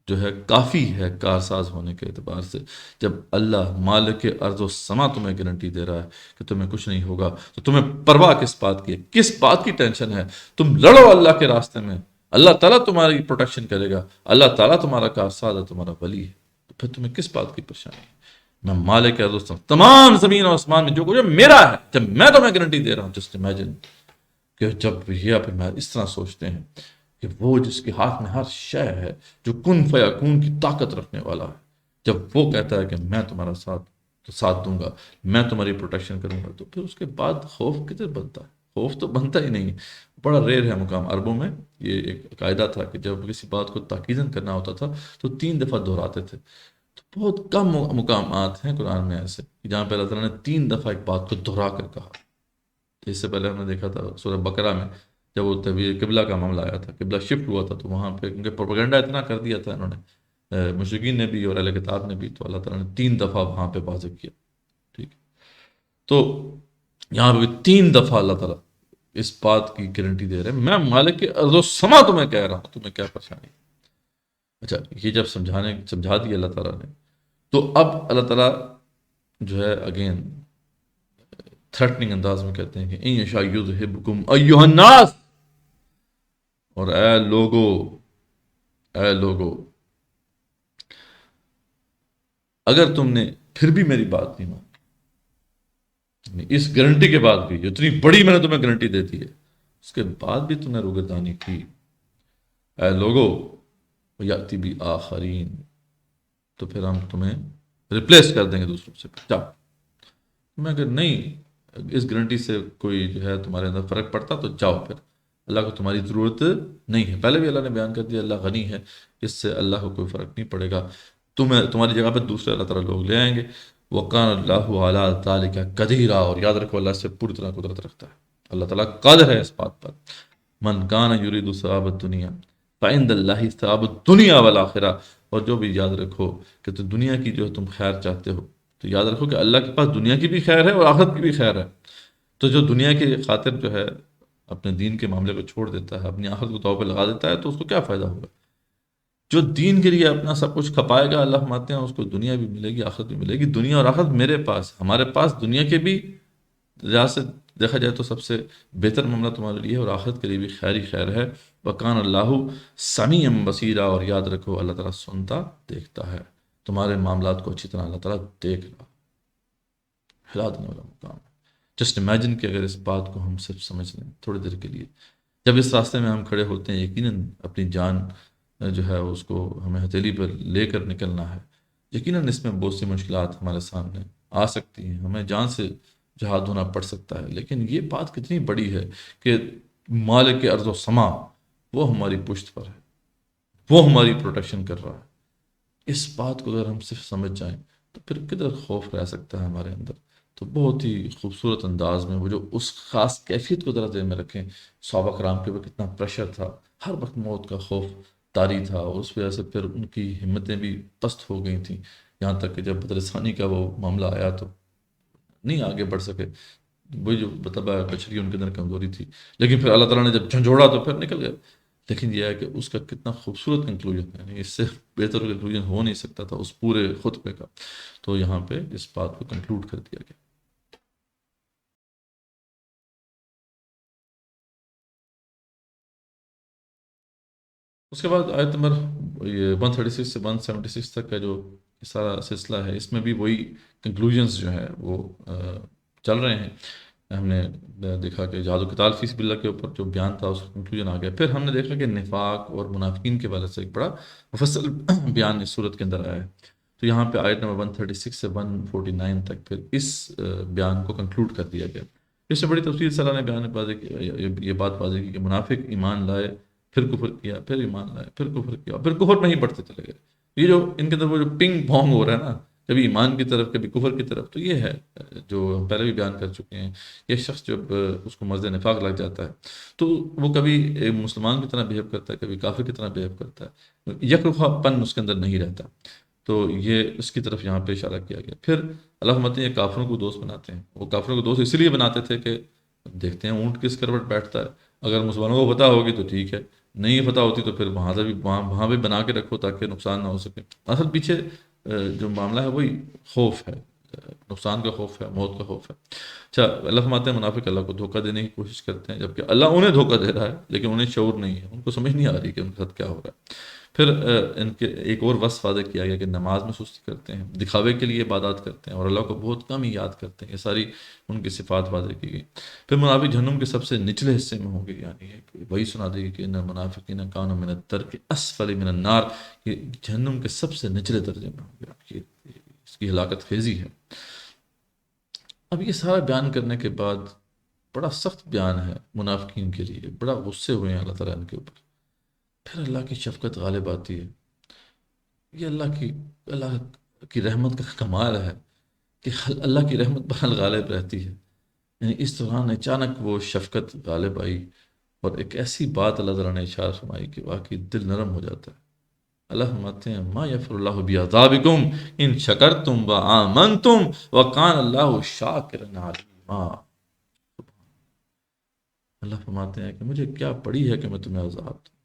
جو ہے کافی ہے کارساز ہونے کے اعتبار سے۔ جب اللہ مالک ارض و سما تمہیں گارنٹی دے رہا ہے کہ تمہیں کچھ نہیں ہوگا، تو تمہیں پرواہ کس بات کی ہے، کس بات کی ٹینشن ہے؟ تم لڑو اللہ کے راستے میں، اللہ تعالیٰ تمہاری پروٹیکشن کرے گا، اللہ تعالیٰ تمہارا کارساز ہے، تمہارا ولی ہے، تو پھر تمہیں کس بات کی پریشانی ہے؟ میں مالک ارض و سما، تمام زمین و آسمان میں جو کچھ ہے میرا ہے، جب میں تمہیں گارنٹی دے رہا ہوں، جسٹ امیجن کہ جب یہ پھر اس طرح سوچتے ہیں کہ وہ جس کے ہاتھ میں ہر شے ہے، جو کن فیکون کی طاقت رکھنے والا ہے، جب وہ کہتا ہے کہ میں تمہارا ساتھ دوں گا، میں تمہاری پروٹیکشن کروں گا، تو پھر اس کے بعد خوف کدھر بنتا ہے؟ خوف تو بنتا ہی نہیں ہے۔ بڑا ریئر ہے مقام، عربوں میں یہ ایک قاعدہ تھا کہ جب کسی بات کو تاکیداً کرنا ہوتا تھا تو 3 دفعہ دہراتے تھے، تو بہت کم مقامات ہیں قرآن میں ایسے جہاں پہ اللہ تعالیٰ نے 3 دفعہ ایک بات کو دہرا کر کہا۔ اس سے پہلے ہم نے دیکھا تھا سورہ بقرہ میں، جب وہ تغییر قبلہ کا معاملہ آیا تھا، قبلہ شفٹ ہوا تھا، تو وہاں پہ کیونکہ پروپیگنڈا اتنا کر دیا تھا انہوں نے، مشرکین نے بھی اور اہل کتاب نے بھی، تو اللہ تعالیٰ نے 3 دفعہ وہاں پہ واضح کیا، ٹھیک۔ تو یہاں پہ بھی 3 دفعہ اللہ تعالیٰ اس بات کی گارنٹی دے رہے ہیں، میں مالک ارض و سما تمہیں کہہ رہا ہوں، تمہیں کیا پریشانی؟ اچھا، یہ جب سمجھا دیا اللہ تعالیٰ نے، تو اب اللہ تعالیٰ جو ہے اگین تھریٹننگ انداز میں کہتے ہیں کہ ان یشاء یذھبکم ایھا الناس، اور اے لوگو اگر تم نے پھر بھی میری بات نہیں مانی، اس گارنٹی کے بعد بھی، جو اتنی بڑی میں نے تمہیں گارنٹی دے دی ہے، اس کے بعد بھی تم نے روگردانی کی، اے لوگو یاتی بھی آخرین، تو پھر ہم تمہیں ریپلیس کر دیں گے دوسروں سے، جاؤ۔ میں اگر نہیں اس گارنٹی سے کوئی جو ہے تمہارے اندر فرق پڑتا تو جاؤ، پھر اللہ کو تمہاری ضرورت نہیں ہے۔ پہلے بھی اللہ نے بیان کر دیا اللہ غنی ہے، اس سے اللہ کو کوئی فرق نہیں پڑے گا، تمہاری جگہ پہ دوسرے اللہ تعالیٰ لوگ لے آئیں گے۔ وَقَانَ اللَّهُ عَلَىٰ ذَٰلِكَ قَدِيرًا، اور یاد رکھو اللہ سے پوری طرح قدرت رکھتا ہے، اللہ تعالیٰ قادر ہے اس بات پر۔ مَنْ كَانَ يُرِيدُ ثَوَابَ الدُّنْيَا فَعِندَ اللَّهِ ثَوَابُ الدُّنْيَا وَالْآخِرَةِ، اور جو بھی یاد رکھو کہ تو دنیا کی جو تم خیر چاہتے ہو، تو یاد رکھو کہ اللہ کے پاس دنیا کی بھی خیر ہے اور آخرت کی بھی خیر ہے۔ تو جو دنیا کی خاطر جو ہے اپنے دین کے معاملے کو چھوڑ دیتا ہے، اپنی آخرت کو داؤ پہ لگا دیتا ہے، تو اس کو کیا فائدہ ہوگا؟ جو دین کے لیے اپنا سب کچھ کھپائے گا، اللہ فرماتے ہیں اس کو دنیا بھی ملے گی، آخرت بھی ملے گی۔ دنیا اور آخرت میرے پاس، ہمارے پاس دنیا کے بھی لحاظ سے دیکھا جائے تو سب سے بہتر معاملہ تمہارے لیے ہے، اور آخرت کے لیے بھی خیر ہی خیر ہے۔ وَكَانَ اللَّهُ سَمِيعًا بَصِيرًا، اور یاد رکھو اللہ تعالیٰ سنتا دیکھتا ہے، تمہارے معاملات کو اچھی طرح اللہ تعالیٰ دیکھ رہا، ہلا دینے والا مقام ہے۔ جسٹ امیجن کہ اگر اس بات کو ہم صرف سمجھ لیں تھوڑی دیر کے لیے، جب اس راستے میں ہم کھڑے ہوتے ہیں، یقیناً اپنی جان جو ہے اس کو ہمیں ہتھیلی پر لے کر نکلنا ہے، یقیناً اس میں بہت سی مشکلات ہمارے سامنے آ سکتی ہیں، ہمیں جان سے جہاد ہونا پڑ سکتا ہے، لیکن یہ بات کتنی بڑی ہے کہ مالک ارض و سما وہ ہماری پشت پر ہے، وہ ہماری پروٹیکشن کر رہا ہے۔ اس بات کو اگر ہم صرف سمجھ جائیں تو پھر کدھر خوف رہ سکتا ہے ہمارے اندر؟ تو بہت ہی خوبصورت انداز میں وہ جو اس خاص کیفیت کو ذرا ذہن میں رکھیں، صحابہ کرام کے اوپر کتنا پریشر تھا، ہر وقت موت کا خوف طاری تھا، اور اس وجہ سے پھر ان کی ہمتیں بھی پست ہو گئی تھیں، یہاں تک کہ جب بدر ثانی کا وہ معاملہ آیا تو نہیں آگے بڑھ سکے، وہی جو بتبا بچری ان کے اندر کمزوری تھی، لیکن پھر اللہ تعالیٰ نے جب جھنجھوڑا تو پھر نکل گیا۔ لیکن یہ ہے کہ اس کا کتنا خوبصورت کنکلوژن ہے، یعنی اس سے بہتر کنکلوژن ہو نہیں سکتا تھا اس پورے خطبے کا، تو یہاں پہ اس بات کو کنکلوڈ کر دیا گیا۔ اس کے بعد آیت نمبر یہ 136 سے 176 تک کا جو سارا سلسلہ ہے، اس میں بھی وہی کنکلوژنز جو ہیں وہ چل رہے ہیں۔ ہم نے دیکھا کہ جہاد و قتال فی سبیل اللہ کے اوپر جو بیان تھا اس کا کنکلوژن آ گیا۔ پھر ہم نے دیکھا کہ نفاق اور منافقین کے والے سے ایک بڑا مفصل بیان اس صورت کے اندر آیا ہے۔ تو یہاں پہ آیت نمبر 136 سے 149 تک پھر اس بیان کو کنکلوڈ کر دیا گیا۔ اس سے بڑی تفصیل سے اللہ نے بیان یہ بات واضح کی کہ منافق ایمان لائے، پھر کفر کیا، پھر ایمان لائے، پھر کفر کیا، پھر کفر میں ہی بڑھتے چلے گئے۔ یہ جو ان کے اندر وہ جو پنگ پونگ ہو رہا ہے نا، کبھی ایمان کی طرف کبھی کفر کی طرف، تو یہ ہے جو ہم پہلے بھی بیان کر چکے ہیں۔ یہ شخص جب اس کو مرض نفاق لگ جاتا ہے تو وہ کبھی ایک مسلمان کی طرح بیہیو کرتا ہے، کبھی کافر کی طرح بیہیو کرتا ہے، یک رخا پن اس کے اندر نہیں رہتا۔ تو یہ اس کی طرف یہاں پہ اشارہ کیا گیا۔ پھر اللہ فرماتے ہیں یہ کافروں کو دوست بناتے ہیں۔ وہ کافروں کو دوست اس لیے بناتے تھے کہ دیکھتے ہیں اونٹ کس کروٹ بیٹھتا ہے، اگر مسلمانوں کو پتہ ہوگی تو ٹھیک ہے، نہیں پتہ ہوتی تو پھر وہاں بھی بنا کے رکھو تاکہ نقصان نہ ہو سکے۔ اصل پیچھے جو معاملہ ہے وہی خوف ہے، نقصان کا خوف ہے، موت کا خوف ہے۔ اچھا، اللہ فرماتے ہیں منافق اللہ کو دھوکہ دینے کی کوشش کرتے ہیں، جبکہ اللہ انہیں دھوکہ دے رہا ہے، لیکن انہیں شعور نہیں ہے، ان کو سمجھ نہیں آ رہی کہ ان کے ساتھ کیا ہو رہا ہے۔ پھر ان کے ایک اور وصف واضح کیا گیا کہ نماز میں سستی کرتے ہیں، دکھاوے کے لیے عبادات کرتے ہیں اور اللہ کو بہت کم ہی یاد کرتے ہیں۔ یہ ساری ان کی صفات واضح کی گئی۔ پھر منافق جہنم کے سب سے نچلے حصے میں ہوں گے، یعنی وہی سنا دے گی کہ ان المنافقین کانوا من الدرک اسفل من النار، یہ جہنم کے سب سے نچلے درجے میں ہوں گے۔ یہ اس کی ہلاکت خیزی ہے۔ اب یہ سارا بیان کرنے کے بعد بڑا سخت بیان ہے منافقین کے لیے، بڑا غصے ہوئے ہیں اللہ تعالیٰ ان کے اوپر۔ پھر اللہ کی شفقت غالب آتی ہے۔ یہ اللہ کی رحمت کا کمال ہے کہ اللہ کی رحمت بہرحال غالب رہتی ہے۔ یعنی اس دوران اچانک وہ شفقت غالب آئی اور ایک ایسی بات اللہ تعالیٰ نے ارشاد فرمائی کہ واقعی دل نرم ہو جاتا ہے۔ اللہ فرماتے ہیں ما یفعل اللہ بعذابکم ان شکرتم وآمنتم وکان اللہ شاکرا علیما۔ اللہ فرماتے ہیں کہ مجھے کیا پڑی ہے کہ میں تمہیں عذاب دوں،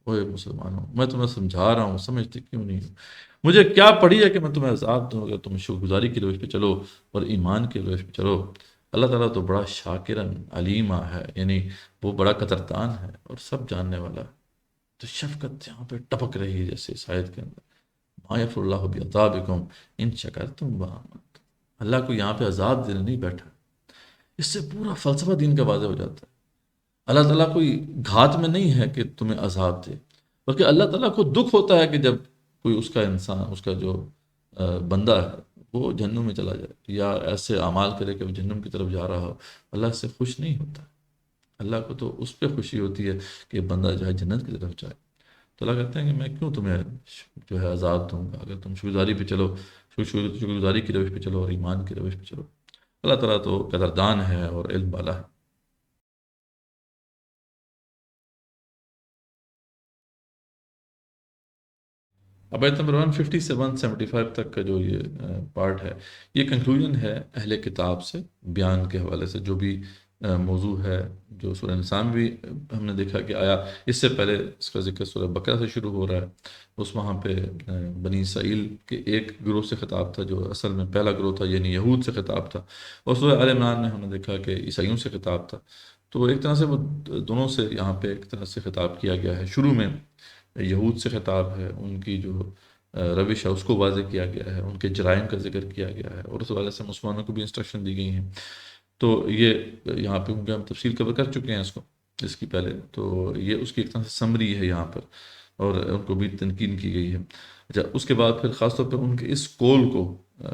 اوے مسلمانوں، میں تمہیں سمجھا رہا ہوں، سمجھتے کیوں نہیں ہو؟ مجھے کیا پڑی ہے کہ میں تمہیں عذاب دوں اگر تم شکر گزاری کی روش پہ چلو اور ایمان کی روش پہ چلو۔ اللہ تعالیٰ تو بڑا شاکرن علیمہ ہے، یعنی وہ بڑا قدردان ہے اور سب جاننے والا ہے۔ تو شفقت یہاں پہ ٹپک رہی ہے جیسے اس آیت کے اندر، ما یفعل اللہ بعذابکم ان شکرتم وآمنتم۔ اللہ کو یہاں پہ عذاب دینے نہیں بیٹھا۔ اس سے پورا فلسفہ دین کا واضح ہو جاتا ہے۔ اللہ تعالیٰ کوئی گھات میں نہیں ہے کہ تمہیں عذاب دے، بلکہ اللہ تعالیٰ کو دکھ ہوتا ہے کہ جب کوئی اس کا انسان، اس کا جو بندہ ہے وہ جہنم میں چلا جائے یا ایسے اعمال کرے کہ وہ جہنم کی طرف جا رہا ہو۔ اللہ اس سے خوش نہیں ہوتا۔ اللہ کو تو اس پہ خوشی ہوتی ہے کہ بندہ جو ہے جنت کی طرف جائے۔ تو اللہ کہتے ہیں کہ میں کیوں تمہیں جو ہے عذاب دوں گا اگر تم شکرگزاری پہ چلو، شکرگزاری کی روش پہ چلو اور ایمان کی روش پہ چلو۔ اللہ تعالیٰ تو قدردان ہے اور علم والا ہے۔ اب آیت نمبر 150 سے 175 تک کا جو یہ پارٹ ہے، یہ کنکلوژن ہے اہل کتاب سے بیان کے حوالے سے، جو بھی موضوع ہے جو سورہ انسان بھی ہم نے دیکھا کہ آیا۔ اس سے پہلے اس کا ذکر سورہ بقرہ سے شروع ہو رہا ہے، اس وہاں پہ بنی اسرائیل کے ایک گروہ سے خطاب تھا جو اصل میں پہلا گروہ تھا، یعنی یہود سے خطاب تھا، اور سورہ آل عمران میں ہم نے دیکھا کہ عیسائیوں سے خطاب تھا۔ تو ایک طرح سے وہ دونوں سے یہاں پہ ایک طرح سے خطاب کیا گیا ہے۔ شروع میں یہود سے خطاب ہے، ان کی جو روش ہے اس کو واضح کیا گیا ہے، ان کے جرائم کا ذکر کیا گیا ہے، اور اس حوالے سے مسلمانوں کو بھی انسٹرکشن دی گئی ہیں۔ تو یہ یہاں پہ کیونکہ ہم تفصیل کور کر چکے ہیں اس کی پہلے، تو یہ اس کی ایک طرح سے سمری ہے یہاں پر، اور ان کو بھی تنقید کی گئی ہے۔ اچھا، اس کے بعد پھر خاص طور پر ان کے اس قول کو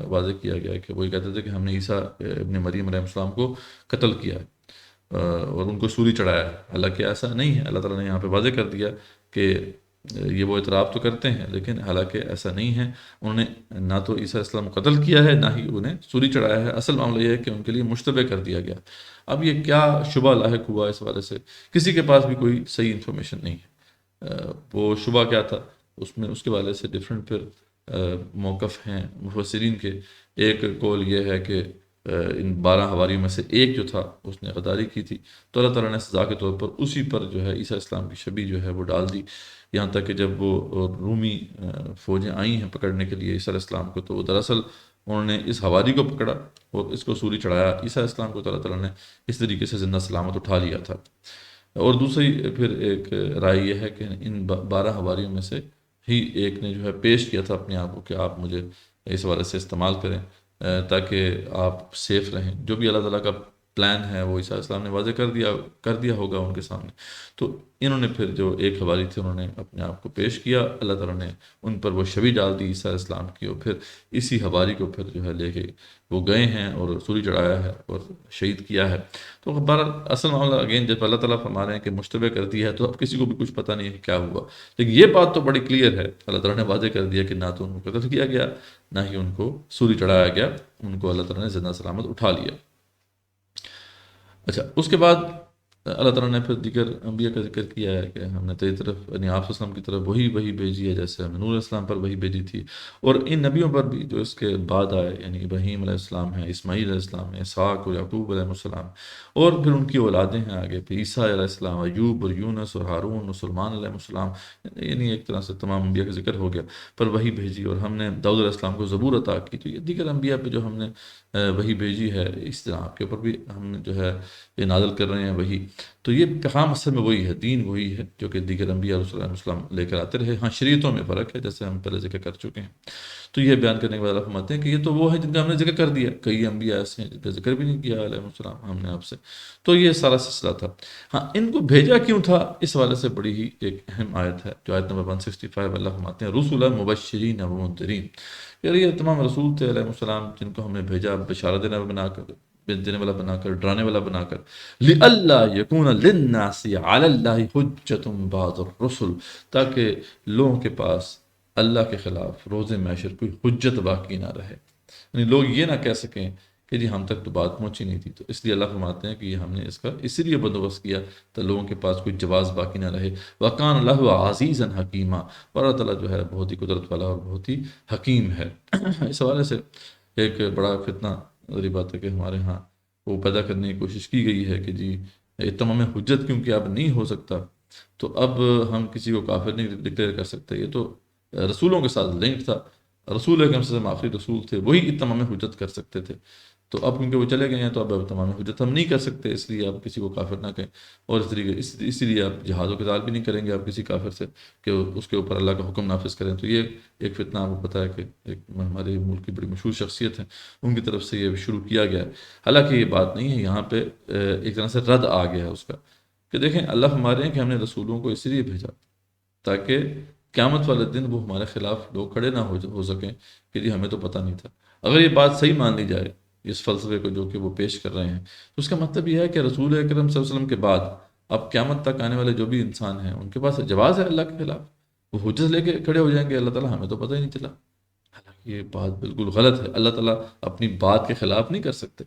واضح کیا گیا ہے کہ وہ یہ کہتے تھے کہ ہم نے عیسیٰ ابن مریم علیہ السلام کو قتل کیا ہے اور ان کو سولی چڑھایا ہے، حالانکہ ایسا نہیں ہے۔ اللہ تعالیٰ نے یہاں پہ واضح کر دیا کہ یہ وہ اعتراف تو کرتے ہیں لیکن حالانکہ ایسا نہیں ہے، انہوں نے نہ تو عیسیٰ علیہ السلام کو قتل کیا ہے نہ ہی انہیں سولی چڑھایا ہے۔ اصل معاملہ یہ ہے کہ ان کے لیے مشتبہ کر دیا گیا۔ اب یہ کیا شبہ لاحق ہوا اس حوالے سے، کسی کے پاس بھی کوئی صحیح انفارمیشن نہیں ہے۔ وہ شبہ کیا تھا اس میں، اس کے حوالے سے ڈفرینٹ پھر موقف ہیں مفسرین کے۔ ایک قول یہ ہے کہ ان 12 حواریوں میں سے ایک جو تھا اس نے غداری کی تھی، تو اللہ تعالیٰ نے سزا کے طور پر اسی پر جو ہے عیسیٰ السلام کی شبیہ جو ہے وہ ڈال دی، یہاں تک کہ جب وہ رومی فوجیں آئی ہیں پکڑنے کے لیے عیسیٰ علیہ السلام کو، تو وہ دراصل انہوں نے اس حواری کو پکڑا اور اس کو سولی چڑھایا، عیسیٰ علیہ السلام کو اللہ تعالیٰ نے اس طریقے سے زندہ سلامت اٹھا لیا تھا۔ اور دوسری پھر ایک رائے یہ ہے کہ ان 12 حواریوں میں سے ہی ایک نے جو ہے پیش کیا تھا اپنے آپ کو کہ آپ مجھے اس حوالے سے استعمال کریں تاکہ آپ سیف رہیں۔ جو بھی اللہ تعالیٰ کا پلان ہے وہ عیسیٰ علیہ السلام نے واضح کر دیا ہوگا ان کے سامنے۔ تو انہوں نے پھر جو ایک حواری تھے انہوں نے اپنے آپ کو پیش کیا، اللہ تعالیٰ نے ان پر وہ شبیہ ڈال دی عیسیٰ علیہ السلام کی، اور پھر اسی حواری کو پھر جو ہے لے کے وہ گئے ہیں اور سولی چڑھایا ہے اور شہید کیا ہے۔ تو بہرحال اصل معاملہ اگین جب اللہ تعالیٰ فرما رہے ہیں کہ مشتبہ کر دیا ہے تو اب کسی کو بھی کچھ پتہ نہیں ہے کہ کیا ہوا، لیکن یہ بات تو بڑی کلیئر ہے، اللہ تعالیٰ نے واضح کر دیا کہ نہ تو ان کو قتل کیا گیا نہ ہی ان کو سولی چڑھایا گیا، ان کو اللہ تعالیٰ نے زندہ سلامت اٹھا لیا۔ اچھا، اس کے بعد اللہ تعالیٰ نے پھر دیگر انبیاء کا ذکر کیا ہے کہ ہم نے تیری طرف یعنی آپ وسلم کی طرف وہی بھیجی ہے جیسے ہم نے نور علیہ السلام پر وہی بھیجی تھی، اور ان نبیوں پر بھی جو اس کے بعد آئے یعنی ابراہیم علیہ السلام ہے، اسماعیل علیہ السلام ہے، اسحاق اور یعقوب علیہ السلام، اور پھر ان کی اولادیں ہیں آگے پھر عیسیٰ علیہ السلام، ایوب اور یونس اور ہارون اور سلمان علیہ السلام، یعنی ایک طرح سے تمام انبیاء کا ذکر ہو گیا، پر وہی بھیجی، اور ہم نے داؤد علیہ السلام کو زبور عطا کی۔ تو یہ دیگر انبیاء پہ جو ہم نے وہی بھیجی ہے، اس طرح آپ کے اوپر بھی ہم جو ہے یہ نازل کر رہے ہیں وہی۔ تو یہ پیغام اصل میں وہی ہے، دین وہی ہے جو کہ دیگر انبیاء علیہ السلام لے کر آتے رہے، ہاں شریعتوں میں فرق ہے جیسے ہم پہلے ذکر کر چکے ہیں۔ تو یہ بیان کرنے کے بعد اللہ فرماتے ہیں کہ یہ تو وہ ہے جن کا ہم نے ذکر کر دیا، کئی انبیاء ایسے ہیں جن کا ذکر بھی نہیں کیا علیہ السلام ہم نے آپ سے۔ تو یہ سارا سلسلہ تھا۔ ہاں، ان کو بھیجا کیوں تھا، اس حوالے سے بڑی ہی ایک اہم آیت ہے جو آیت نمبر 165، اللہ فرماتے ہیں رسولا مبشرین و منذرین، یعنی یہ تمام رسول تھے علیہ السلام جن کو ہم نے بھیجا بشارت دینے والا بنا کر، ڈرانے والا بنا کر، لِأَلَّا يَكُونَ لِلنَّاسِ عَلَى اللَّهِ حُجَّةٌ بَعْدَ الرُّسُلِ، تاکہ لوگوں کے پاس اللہ کے خلاف روز محشر کوئی حجت باقی نہ رہے، یعنی لوگ یہ نہ کہہ سکیں کہ جی ہم تک تو بات پہنچی نہیں تھی۔ تو اس لیے اللہ فرماتے ہیں کہ یہ ہم نے اس کا اسی لیے بندوبست کیا تو لوگوں کے پاس کوئی جواز باقی نہ رہے۔ وَكَانَ اللَّهُ عَزِيزًا حَكِيمًا، اور اللہ تعالیٰ جو ہے بہت ہی قدرت والا اور بہت ہی حکیم ہے۔ اس حوالے سے ایک بڑا فتنہ والی بات ہے کہ ہمارے ہاں وہ پیدا کرنے کی کوشش کی گئی ہے کہ جی تمام حجت کیونکہ اب نہیں ہو سکتا تو اب ہم کسی کو کافر نہیں ڈکلیئر کر سکتے۔ یہ تو رسولوں کے ساتھ لنک تھا، رسول اکرم صلی اللہ علیہ وسلم آخری رسول تھے، وہی تمام حجت کر سکتے تھے، تو اب کیونکہ وہ چلے گئے ہیں تو اب تمام حجت ہم نہیں کر سکتے، اس لیے آپ کسی کو کافر نہ کہیں، اور اس طریقے اسی لیے آپ جہاد و قتال بھی نہیں کریں گے آپ کسی کافر سے کہ اس کے اوپر اللہ کا حکم نافذ کریں۔ تو یہ ایک فتنہ آپ کو پتہ ہے کہ ایک ہمارے ملک کی بڑی مشہور شخصیت ہیں ان کی طرف سے یہ شروع کیا گیا ہے، حالانکہ یہ بات نہیں ہے، یہاں پہ ایک طرح سے رد آ گیا ہے اس کا کہ دیکھیں اللہ ہمارے ہیں کہ ہم نے رسولوں کو اس لیے بھیجا تاکہ قیامت والے دن وہ ہمارے خلاف لوگ کھڑے نہ ہو سکیں کہ جی ہمیں تو پتہ نہیں تھا۔ اگر یہ بات صحیح مان لی جائے اس فلسفے کو جو کہ وہ پیش کر رہے ہیں تو اس کا مطلب یہ ہے کہ رسول اکرم صلی اللہ علیہ وسلم کے بعد اب قیامت تک آنے والے جو بھی انسان ہیں ان کے پاس جواز ہے اللہ کے خلاف، وہ حجت لے کے کھڑے ہو جائیں گے اللہ تعالیٰ ہمیں تو پتہ ہی نہیں چلا۔ حالانکہ یہ بات بالکل غلط ہے، اللہ تعالیٰ اپنی بات کے خلاف نہیں کر سکتے،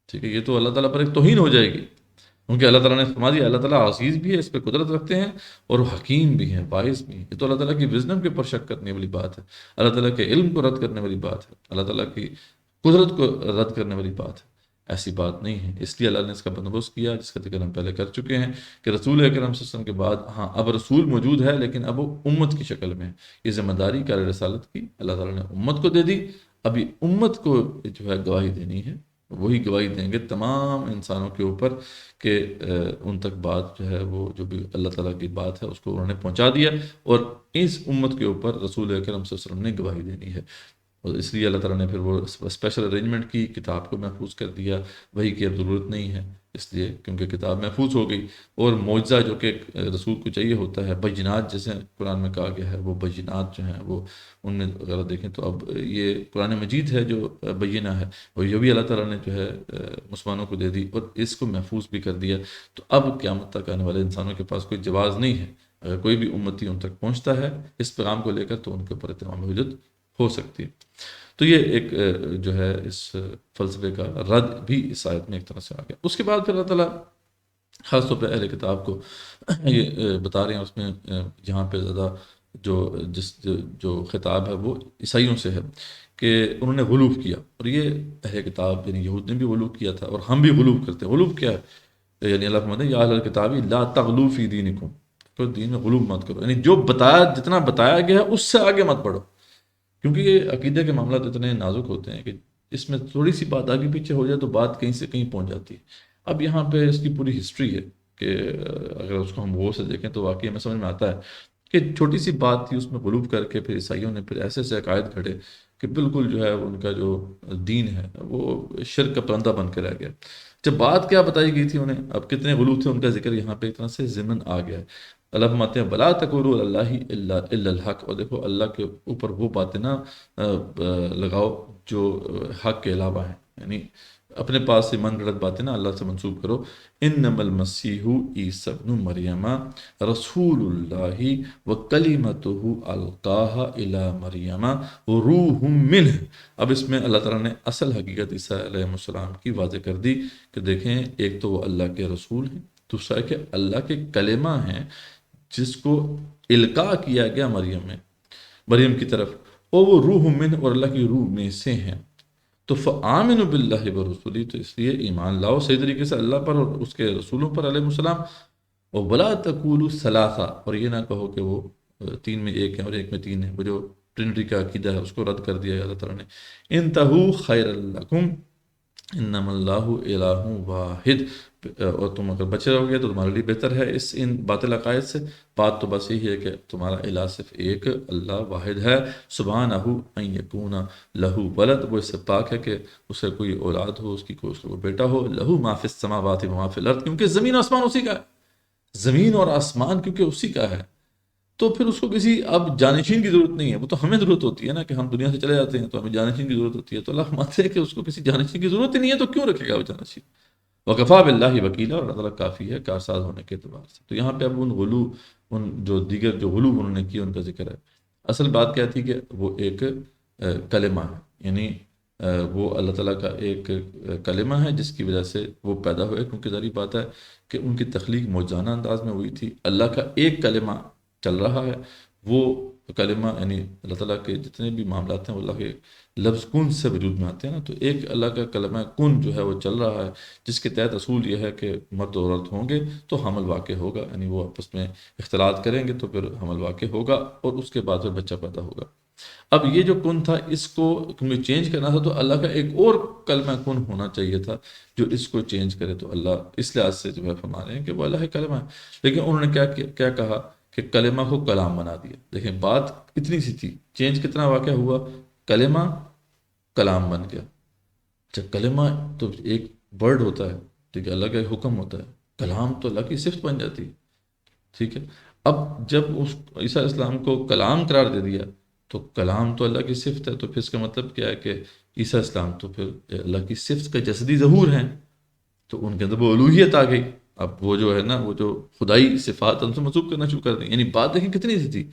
ٹھیک ہے، یہ تو اللہ تعالیٰ پر ایک توہین ہو جائے گی، کیونکہ اللہ تعالیٰ نے فرما دیا اللہ تعالیٰ عزیز بھی ہے، اس پہ قدرت رکھتے ہیں، اور حکیم بھی ہیں، باعث بھی ہیں۔ یہ تو اللہ تعالیٰ کی وزڈم کے اوپر شک کرنے والی بات ہے، اللہ تعالیٰ کے علم کو رد کرنے والی بات ہے، اللہ تعالیٰ کی قدرت کو رد کرنے والی بات ہے، ایسی بات نہیں ہے۔ اس لیے اللہ نے اس کا بندوبست کیا جس کا ذکر ہم پہلے کر چکے ہیں کہ رسول اکرم صلی اللہ علیہ وسلم کے بعد ہاں اب رسول موجود ہے لیکن اب وہ امت کی شکل میں ہے، یہ ذمہ داری کار رسالت کی اللہ تعالیٰ نے امت کو دے دی، ابھی امت کو جو ہے گواہی دینی ہے، وہی گواہی دیں گے تمام انسانوں کے اوپر کہ ان تک بات جو ہے وہ جو بھی اللہ تعالیٰ کی بات ہے اس کو انہوں نے پہنچا دیا، اور اس امت کے اوپر رسول اکرم صلی اللہ علیہ وسلم نے گواہی دینی ہے، اور اس لیے اللہ تعالیٰ نے پھر وہ اسپیشل ارینجمنٹ کی، کتاب کو محفوظ کر دیا، وہی کی اب ضرورت نہیں ہے اس لیے کیونکہ کتاب محفوظ ہو گئی، اور معجزہ جو کہ رسول کو چاہیے ہوتا ہے، بینات جیسے قرآن میں کہا گیا ہے، وہ بینات جو ہیں وہ ان میں اگر دیکھیں تو اب یہ قرآن مجید ہے جو بینہ ہے، اور یہ بھی اللہ تعالیٰ نے جو ہے مسلمانوں کو دے دی اور اس کو محفوظ بھی کر دیا، تو اب قیامت تک آنے والے انسانوں کے پاس کوئی جواز نہیں ہے، اگر کوئی بھی امتی ان تک پہنچتا ہے اس پیغام کو لے کر تو ان کے اوپر تمام حجت ہو سکتی ہے۔ تو یہ ایک جو ہے اس فلسفے کا رد بھی اس آیت میں ایک طرح سے آ گیا۔ اس کے بعد پھر اللہ تعالیٰ خاص طور پہ اہل کتاب کو یہ بتا رہے ہیں، اس میں جہاں پہ زیادہ جو خطاب ہے وہ عیسائیوں سے ہے کہ انہوں نے غلوف کیا، اور یہ اہل کتاب یعنی یہود نے بھی غلوف کیا تھا، اور ہم بھی غلوف کرتے ہیں۔ غلوف کیا ہے؟ یعنی اللہ فرماتے ہیں یا اہل الکتاب لا تغلو فی دینکم، تو دین میں غلوف مت کرو، یعنی جو جتنا بتایا گیا ہے اس سے آگے مت بڑھو، کیونکہ یہ عقیدے کے معاملات اتنے نازک ہوتے ہیں کہ اس میں تھوڑی سی بات آگے پیچھے ہو جائے تو بات کہیں سے کہیں پہنچ جاتی ہے۔ اب یہاں پہ اس کی پوری ہسٹری ہے کہ اگر اس کو ہم غور سے دیکھیں تو واقعی ہمیں سمجھ میں آتا ہے کہ چھوٹی سی بات تھی، اس میں غلوف کر کے پھر عیسائیوں نے پھر ایسے عقائد گھڑے کہ بالکل جو ہے ان کا جو دین ہے وہ شرک کا پرندہ بن کے رہ گیا۔ جب بات کیا بتائی گئی تھی انہیں، اب کتنے غلوف تھے ان کا ذکر یہاں پہ ایک طرح سے ضمن آ گیا ہے۔ اللہ فرماتے ہیں بلا تقولوا علی اللہ الا الحق، اور دیکھو اللہ کے اوپر وہ باتیں نہ لگاؤ جو حق کے علاوہ ہیں، یعنی اپنے پاس سے من گھڑت باتیں نہ اللہ سے منسوب کرو۔ انما المسیح عیسی ابن مریم رسول اللہ وکلمتہ القاها الی مریم روح منہ۔ اب اس میں اللہ تعالیٰ نے اصل حقیقت عیسیٰ علیہ السلام کی واضح کر دی کہ دیکھیں ایک تو وہ اللہ کے رسول ہیں، دوسرا ہے کہ اللہ کے کلمہ ہیں جس کو القاء کیا گیا مریم کی طرف، اور وہ روح من، اور اللہ کی روح میں سے ہیں۔ تو فآمنوا باللہ ورسولہ، تو اس لیے ایمان لاؤ صحیح طریقے سے اللہ پر اور اس کے رسولوں پر علیہ السلام۔ اور ولا تقولوا ثلاثہ، اور یہ نہ کہو کہ وہ تین میں ایک ہیں اور ایک میں تین ہیں، وہ جو ٹرینٹی کا عقیدہ ہے اس کو رد کر دیا اللہ تعالیٰ نے۔ انتہوا خیر لکم انما اللہ الہ واحد، اور تم اگر بچے رہو گے تو تمہارے لیے بہتر ہے ان باطل عقائد سے۔ بات تو بس یہی ہے کہ تمہارا الہ صرف ایک اللہ واحد ہے، سبحانہ ان یکون لہ ولد، وہ اس سے پاک ہے کہ اسے کوئی اولاد ہو، اس کا کوئی بیٹا ہو۔ لہ ما فی السماوات و ما فی الارض، کیونکہ زمین و آسمان اسی کا ہے، زمین اور آسمان کیونکہ اسی کا ہے، تو پھر اس کو کسی اب جانشین کی ضرورت نہیں ہے۔ وہ تو ہمیں ضرورت ہوتی ہے نا کہ ہم دنیا سے چلے جاتے ہیں تو ہمیں جانشین کی ضرورت ہوتی ہے، تو اللہ فرماتے ہیں کہ اس کو کسی جانشین کی ضرورت ہی نہیں ہے تو کیوں رکھے گا وہ جانشین؟ وکفیٰ باللہ وکیلا، اور اللہ تعالیٰ کافی ہے کارساز ہونے کے اعتبار سے۔ تو یہاں پہ اب ان جو دیگر جو غلو انہوں نے کیے ان کا ذکر ہے۔ اصل بات کیا تھی کہ وہ ایک کلمہ ہے، یعنی وہ اللہ تعالیٰ کا ایک کلمہ ہے جس کی وجہ سے وہ پیدا ہوئے، کیونکہ ظاہری بات ہے کہ ان کی تخلیق موجزانہ انداز میں ہوئی تھی۔ اللہ کا ایک کلمہ چل رہا ہے، وہ کلمہ یعنی اللہ تعالیٰ کے جتنے بھی معاملات ہیں وہ اللہ کے لفظ کن سے وجود میں آتے ہیں نا، تو ایک اللہ کا کلمہ کن جو ہے وہ چل رہا ہے، جس کے تحت اصول یہ ہے کہ مرد اور عورت ہوں گے تو حمل واقع ہوگا، یعنی وہ آپس میں اختلاط کریں گے تو پھر حمل واقع ہوگا، اور اس کے بعد پھر بچہ پیدا ہوگا۔ اب یہ جو کن تھا اس کو کیونکہ چینج کرنا تھا تو اللہ کا ایک اور کلمہ کن ہونا چاہیے تھا جو اس کو چینج کرے، تو اللہ اس لحاظ سے جو ہے فرما رہے ہیں کہ وہ اللہ کلمہ ہے، لیکن انہوں نے کیا کہا کہ کلمہ کو کلام بنا دیا۔ دیکھیں بات اتنی سی تھی، چینج کتنا واقع ہوا، کلمہ کلام بن گیا۔ اچھا کلمہ تو ایک ورڈ ہوتا ہے، ٹھیک ہے، اللہ کا ایک حکم ہوتا ہے، کلام تو اللہ کی صفت بن جاتی ہے، ٹھیک ہے۔ اب جب اس عیسیٰ علیہ السلام کو کلام قرار دے دیا تو کلام تو اللہ کی صفت ہے، تو پھر اس کا مطلب کیا ہے کہ عیسیٰ علیہ السلام تو پھر اللہ کی صفت کا جسدی ظہور ہیں، تو ان کے اندر وہ الوہیت آ گئی۔ اب وہ جو ہے نا وہ جو خدائی صفات ان سے منسوب کرنا شروع کر دیں، یعنی بات دیکھیں کتنی سی تھی،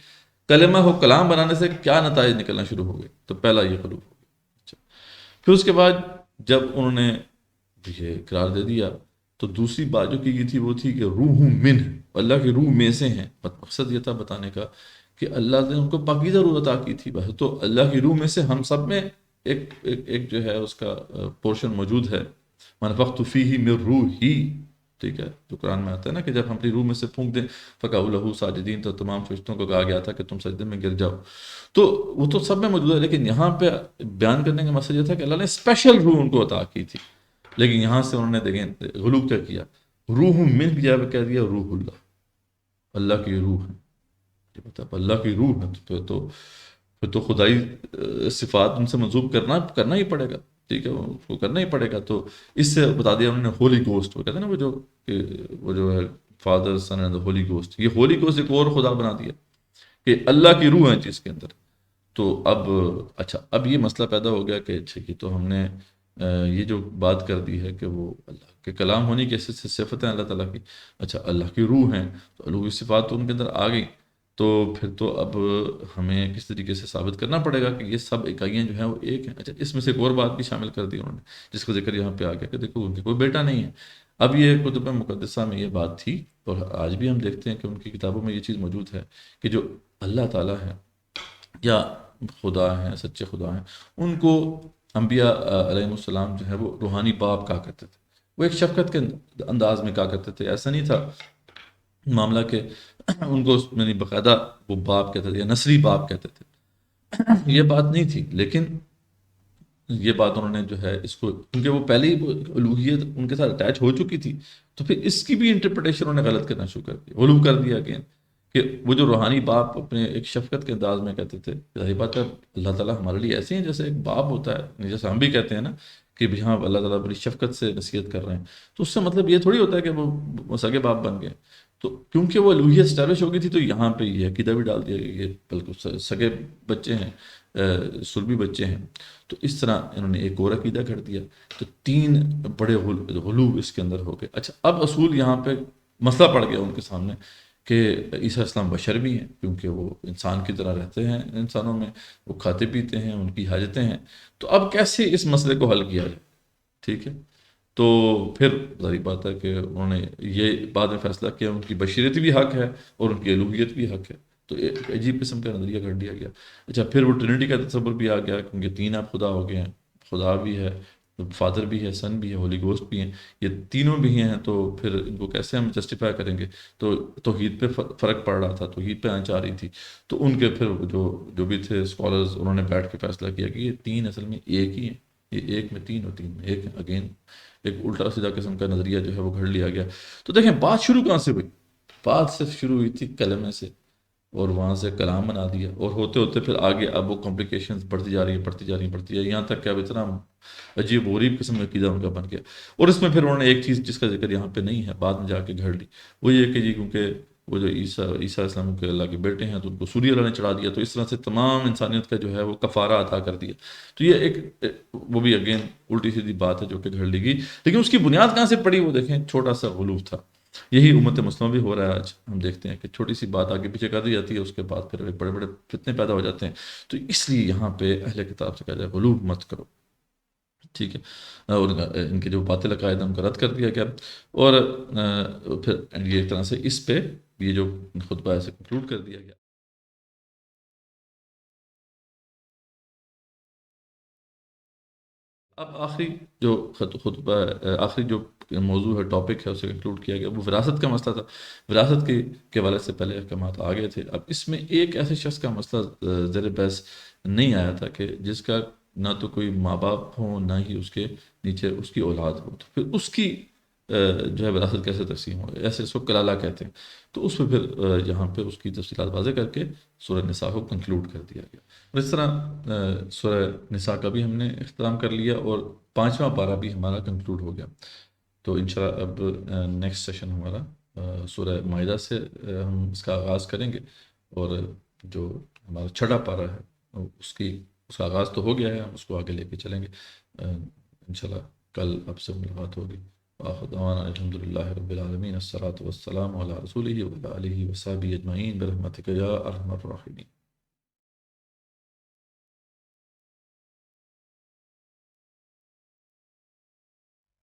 کلمہ کو کلام بنانے سے کیا نتائج نکلنا شروع ہو گئے، تو پہلا یہ غلوف ہو گیا۔ اچھا پھر اس کے بعد جب انہوں نے یہ قرار دے دیا تو دوسری بات جو کی گئی تھی وہ تھی کہ روح منہ، اللہ کی روح میں سے ہیں۔ مقصد یہ تھا بتانے کا کہ اللہ نے ان کو پاکیزہ روح عطا کی تھی، بس تو اللہ کی روح میں سے ہم سب میں ایک جو ہے اس کا پورشن موجود ہے، منفخت فیہ من روحی، ٹھیک ہے، جو قرآن میں آتا ہے نا کہ جب ہم اپنی روح میں سے پھونک دیں فقعوا لہ ساجدین، تو تمام فرشتوں کو کہا گیا تھا کہ تم سجدے میں گر جاؤ، تو وہ تو سب میں موجود ہے، لیکن یہاں پہ بیان کرنے کا مقصد یہ تھا کہ اللہ نے اسپیشل روح ان کو عطا کی تھی، لیکن یہاں سے انہوں نے دیکھیں غلو کیا کیا، روح من کی جگہ پہ کہہ دیا روح اللہ، اللہ کی روح ہے، مطلب اللہ کی روح ہے پھر تو خدائی صفات ان سے منسوب کرنا ہی پڑے گا، ٹھیک ہے، اس کو کرنا ہی پڑے گا۔ تو اس سے بتا دیا انہوں نے ہولی گوسٹ، وہ کہتے ہیں نا وہ جو ہے father son and holy ghost, یہ ہولی گوسٹ ایک اور خدا بنا دیا کہ اللہ کی روح ہے جس کے اندر۔ تو اب یہ مسئلہ پیدا ہو گیا کہ اچھا تو ہم نے یہ جو بات کر دی ہے کہ وہ اللہ کے کلام ہونے کی صفتیں اللہ تعالیٰ کی، اچھا اللہ کی روح ہیں تو الوہی صفات تو ان کے اندر آ گئی، تو پھر تو اب ہمیں کس طریقے سے ثابت کرنا پڑے گا کہ یہ سب اکائیاں جو ہیں وہ ایک ہیں۔ اچھا اس میں سے ایک اور بات بھی شامل کر دی انہوں نے جس کا ذکر یہاں پہ آ گیا کہ دیکھو ان کے کوئی بیٹا نہیں ہے۔ اب یہ کتب مقدسہ میں یہ بات تھی اور آج بھی ہم دیکھتے ہیں کہ ان کی کتابوں میں یہ چیز موجود ہے کہ جو اللہ تعالیٰ ہے یا خدا ہیں، سچے خدا ہیں، ان کو انبیاء علیہ السلام جو ہے وہ روحانی باپ کہا کرتے تھے، وہ ایک شفقت کے انداز میں کہا کرتے تھے. ایسا نہیں تھا معاملہ کہ ان کو یعنی باقاعدہ وہ باپ کہتے تھے یا نسلی باپ کہتے تھے، یہ بات نہیں تھی. لیکن یہ بات انہوں نے جو ہے اس کو، کیونکہ وہ پہلے ہی الوہیت ان کے ساتھ اٹیچ ہو چکی تھی، تو پھر اس کی بھی انٹرپریٹیشن انہوں نے غلط کرنا شروع کر دیا، غلو کر دیا اگین، کہ وہ جو روحانی باپ اپنے ایک شفقت کے انداز میں کہتے تھے. ظاہر بات ہے اللہ تعالیٰ ہمارے لیے ایسے ہیں جیسے ایک باپ ہوتا ہے، جیسے ہم بھی کہتے ہیں نا کہ بھی ہاں اللہ تعالیٰ بڑی شفقت سے نصیحت کر رہے ہیں، تو اس سے مطلب یہ تھوڑی ہوتا ہے کہ وہ سگے باپ بن گئے. تو کیونکہ وہ الوہیت اسٹیبلش ہو گئی تھی، تو یہاں پہ یہ عقیدہ بھی ڈال دیا کہ یہ بالکل سگے بچے ہیں، سلبی بچے ہیں. تو اس طرح انہوں نے ایک اور عقیدہ کر دیا. تو 3 بڑے غلو اس کے اندر ہو گئے. اچھا اب اصول یہاں پہ مسئلہ پڑ گیا ان کے سامنے کہ عیسیٰ السلام بشر بھی ہیں، کیونکہ وہ انسان کی طرح رہتے ہیں انسانوں میں، وہ کھاتے پیتے ہیں، ان کی حاجتیں ہیں. تو اب کیسے اس مسئلے کو حل کیا جائے؟ ٹھیک ہے، تو پھر ظاہر بات ہے کہ انہوں نے یہ بعد میں فیصلہ کیا ان کی بشریت بھی حق ہے اور ان کی الوہیت بھی حق ہے. تو ایک عجیب قسم کا نظریہ کر دیا گیا. اچھا پھر وہ ٹرینٹی کا تصور بھی آ گیا، کیونکہ 3 آپ خدا ہو گئے ہیں، خدا بھی ہے، فادر بھی ہے، سن بھی ہے، ہولی گوسٹ بھی ہیں، یہ تینوں بھی ہیں. تو پھر ان کو کیسے ہم جسٹیفائی کریں گے؟ تو توحید پہ فرق پڑ رہا تھا، توحید پہ آنچ آ رہی تھی. تو ان کے پھر جو بھی تھے اسکالرز، انہوں نے بیٹھ کے فیصلہ کیا کہ یہ 3 اصل میں ایک ہی ہیں، یہ ایک میں 3 اور 3 میں ایک. اگین ایک الٹا سیدھا قسم کا نظریہ جو ہے وہ گھڑ لیا گیا. تو دیکھیں بات شروع کہاں سے ہوئی؟ بات صرف شروع ہوئی تھی کلمے سے، اور وہاں سے کلام بنا دیا، اور ہوتے ہوتے پھر آگے اب وہ کمپلیکیشنز بڑھتی جا رہی ہیں، بڑھتی جا رہی ہیں، بڑھتی جا رہی ہیں، یہاں تک کہ اب اتنا عجیب غریب قسم کا عقیدہ ان کا بن گیا. اور اس میں پھر انہوں نے ایک چیز جس کا ذکر یہاں پہ نہیں ہے بعد میں جا کے گھڑ لی، وہ یہ کہ جی کیونکہ وہ جو عیسیٰ السلام کے اللہ کے بیٹے ہیں تو ان کو سوری اللہ نے چڑھا دیا، تو اس طرح سے تمام انسانیت کا جو ہے وہ کفارہ ادا کر دیا. تو یہ ایک وہ بھی اگین الٹی سیدھی بات ہے جو کہ گھڑ لی گئی. لیکن اس کی بنیاد کہاں سے پڑی؟ وہ دیکھیں چھوٹا سا غلو تھا. یہی امت مسلمہ بھی ہو رہا ہے آج. ہم دیکھتے ہیں کہ چھوٹی سی بات آگے پیچھے کر دی جاتی ہے، اس کے بعد پھر بڑے بڑے فتنے پیدا ہو جاتے ہیں. تو اس لیے یہاں پہ اہل کتاب سے کہا جائے غلو مت کرو. ٹھیک ہے، اور ان کے جو باطل عقائد ان کا رد کر دیا گیا. اور پھر یہ ایک طرح سے اس پہ یہ جو خطبہ ہے اسے کنکلوڈ کر دیا گیا. اب آخری جو خطبہ آخری جو موضوع ہے، ٹاپک ہے، اسے کنکلوڈ کیا گیا، وہ وراثت کا مسئلہ تھا. وراثت کے حوالے سے پہلے احکامات آ گئے تھے. اب اس میں ایک ایسے شخص کا مسئلہ زیر بحث نہیں آیا تھا کہ جس کا نہ تو کوئی ماں باپ ہو، نہ ہی اس کے نیچے اس کی اولاد ہو، تو پھر اس کی جو ہے وراثت کیسے تقسیم ہو؟ ایسے اس کو کلالہ کہتے ہیں. تو اس پہ پھر یہاں پہ اس کی تفصیلات واضح کر کے سورہ نساء کو کنکلوڈ کر دیا گیا. اور اس طرح سورہ نساء کا بھی ہم نے اختتام کر لیا، اور 5واں پارہ بھی ہمارا کنکلوڈ ہو گیا. تو انشاءاللہ اب نیکسٹ سیشن ہمارا سورہ مائدہ سے ہم اس کا آغاز کریں گے. اور جو ہمارا 6واں پارہ ہے اس کا آغاز تو ہو گیا ہے، ہم اس کو آگے لے کے چلیں گے انشاءاللہ. کل اب سے ملاقات ہوگی. وآخر دعوانا الحمدللہ رب العالمین، الصلاۃ والسلام علی رسولہ وعلی آلہ وصحبہ اجمعین برحمتک یا ارحم الراحمین.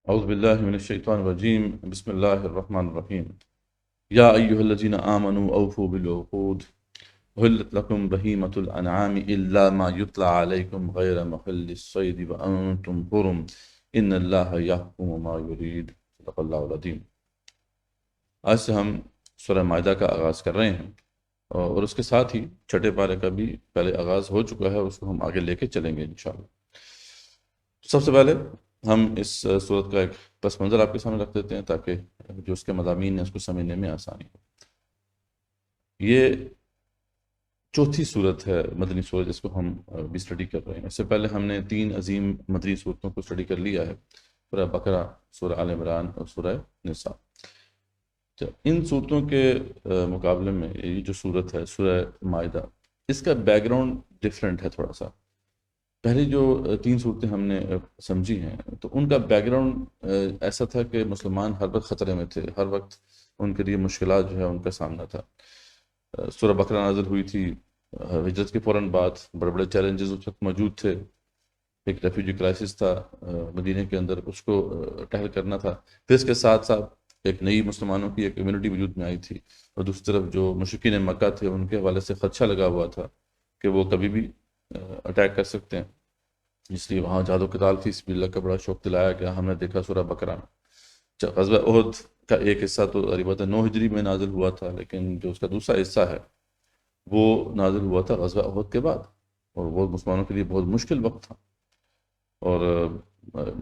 اعوذ باللہ من الشیطان الرجیم، بسم اللہ الرحمن الرحیم. یا ایہا الذین آمنوا اوفوا بالعقود احلت لکم بہیمۃ الانعام الا ما یتلی علیکم غیر محل الصید وانتم حرم ان اللہ یحکم ما یرید. صدق اللہ العظیم. آج سے ہم سورہ مائدہ کا آغاز کر رہے ہیں، اور اس کے ساتھ ہی 6 پارے کا بھی پہلے آغاز ہو چکا ہے، اس کو ہم آگے لے کے چلیں گے انشاءاللہ. سب سے پہلے ہم اس صورت کا ایک پس منظر آپ کے سامنے رکھ دیتے ہیں تاکہ جو اس کے مضامین ہیں اس کو سمجھنے میں آسانی ہو. یہ 4تھی صورت ہے مدنی صورت جس کو ہم بھی اسٹڈی کر رہے ہیں. اس سے پہلے ہم نے 3 عظیم مدنی صورتوں کو اسٹڈی کر لیا ہے، سورہ بقرہ، سورہ آل عمران اور سورہ نساء. ان صورتوں کے مقابلے میں یہ جو صورت ہے سورہ مائدہ، اس کا بیک گراؤنڈ ڈفرینٹ ہے تھوڑا سا. پہلی جو 3 صورتیں ہم نے سمجھی ہیں تو ان کا بیک گراؤنڈ ایسا تھا کہ مسلمان ہر وقت خطرے میں تھے، ہر وقت ان کے لیے مشکلات جو ہے ان کا سامنا تھا. سورہ بقرہ نازل ہوئی تھی ہجرت کے فوراً بعد. بڑے بڑے چیلنجز اس وقت موجود تھے. ایک ریفیوجی کرائسس تھا مدینہ کے اندر، اس کو ٹیکل کرنا تھا. پھر اس کے ساتھ ساتھ ایک نئی مسلمانوں کی ایک کمیونٹی وجود میں آئی تھی، اور دوسری طرف جو مشرکین مکہ تھے ان کے حوالے سے خدشہ لگا ہوا تھا کہ وہ کبھی بھی اٹیک کر سکتے ہیں، اس لیے وہاں جہاد و قتال تھی، اس بھی اللہ کا بڑا شوق دلایا گیا۔ ہم نے دیکھا سورہ بقرہ میں غزوہ احد کا ایک حصہ تو قریباً 9 ہجری میں نازل ہوا تھا، لیکن جو اس کا دوسرا حصہ ہے وہ نازل ہوا تھا غزوہ احد کے بعد، اور وہ مسلمانوں کے لیے بہت مشکل وقت تھا، اور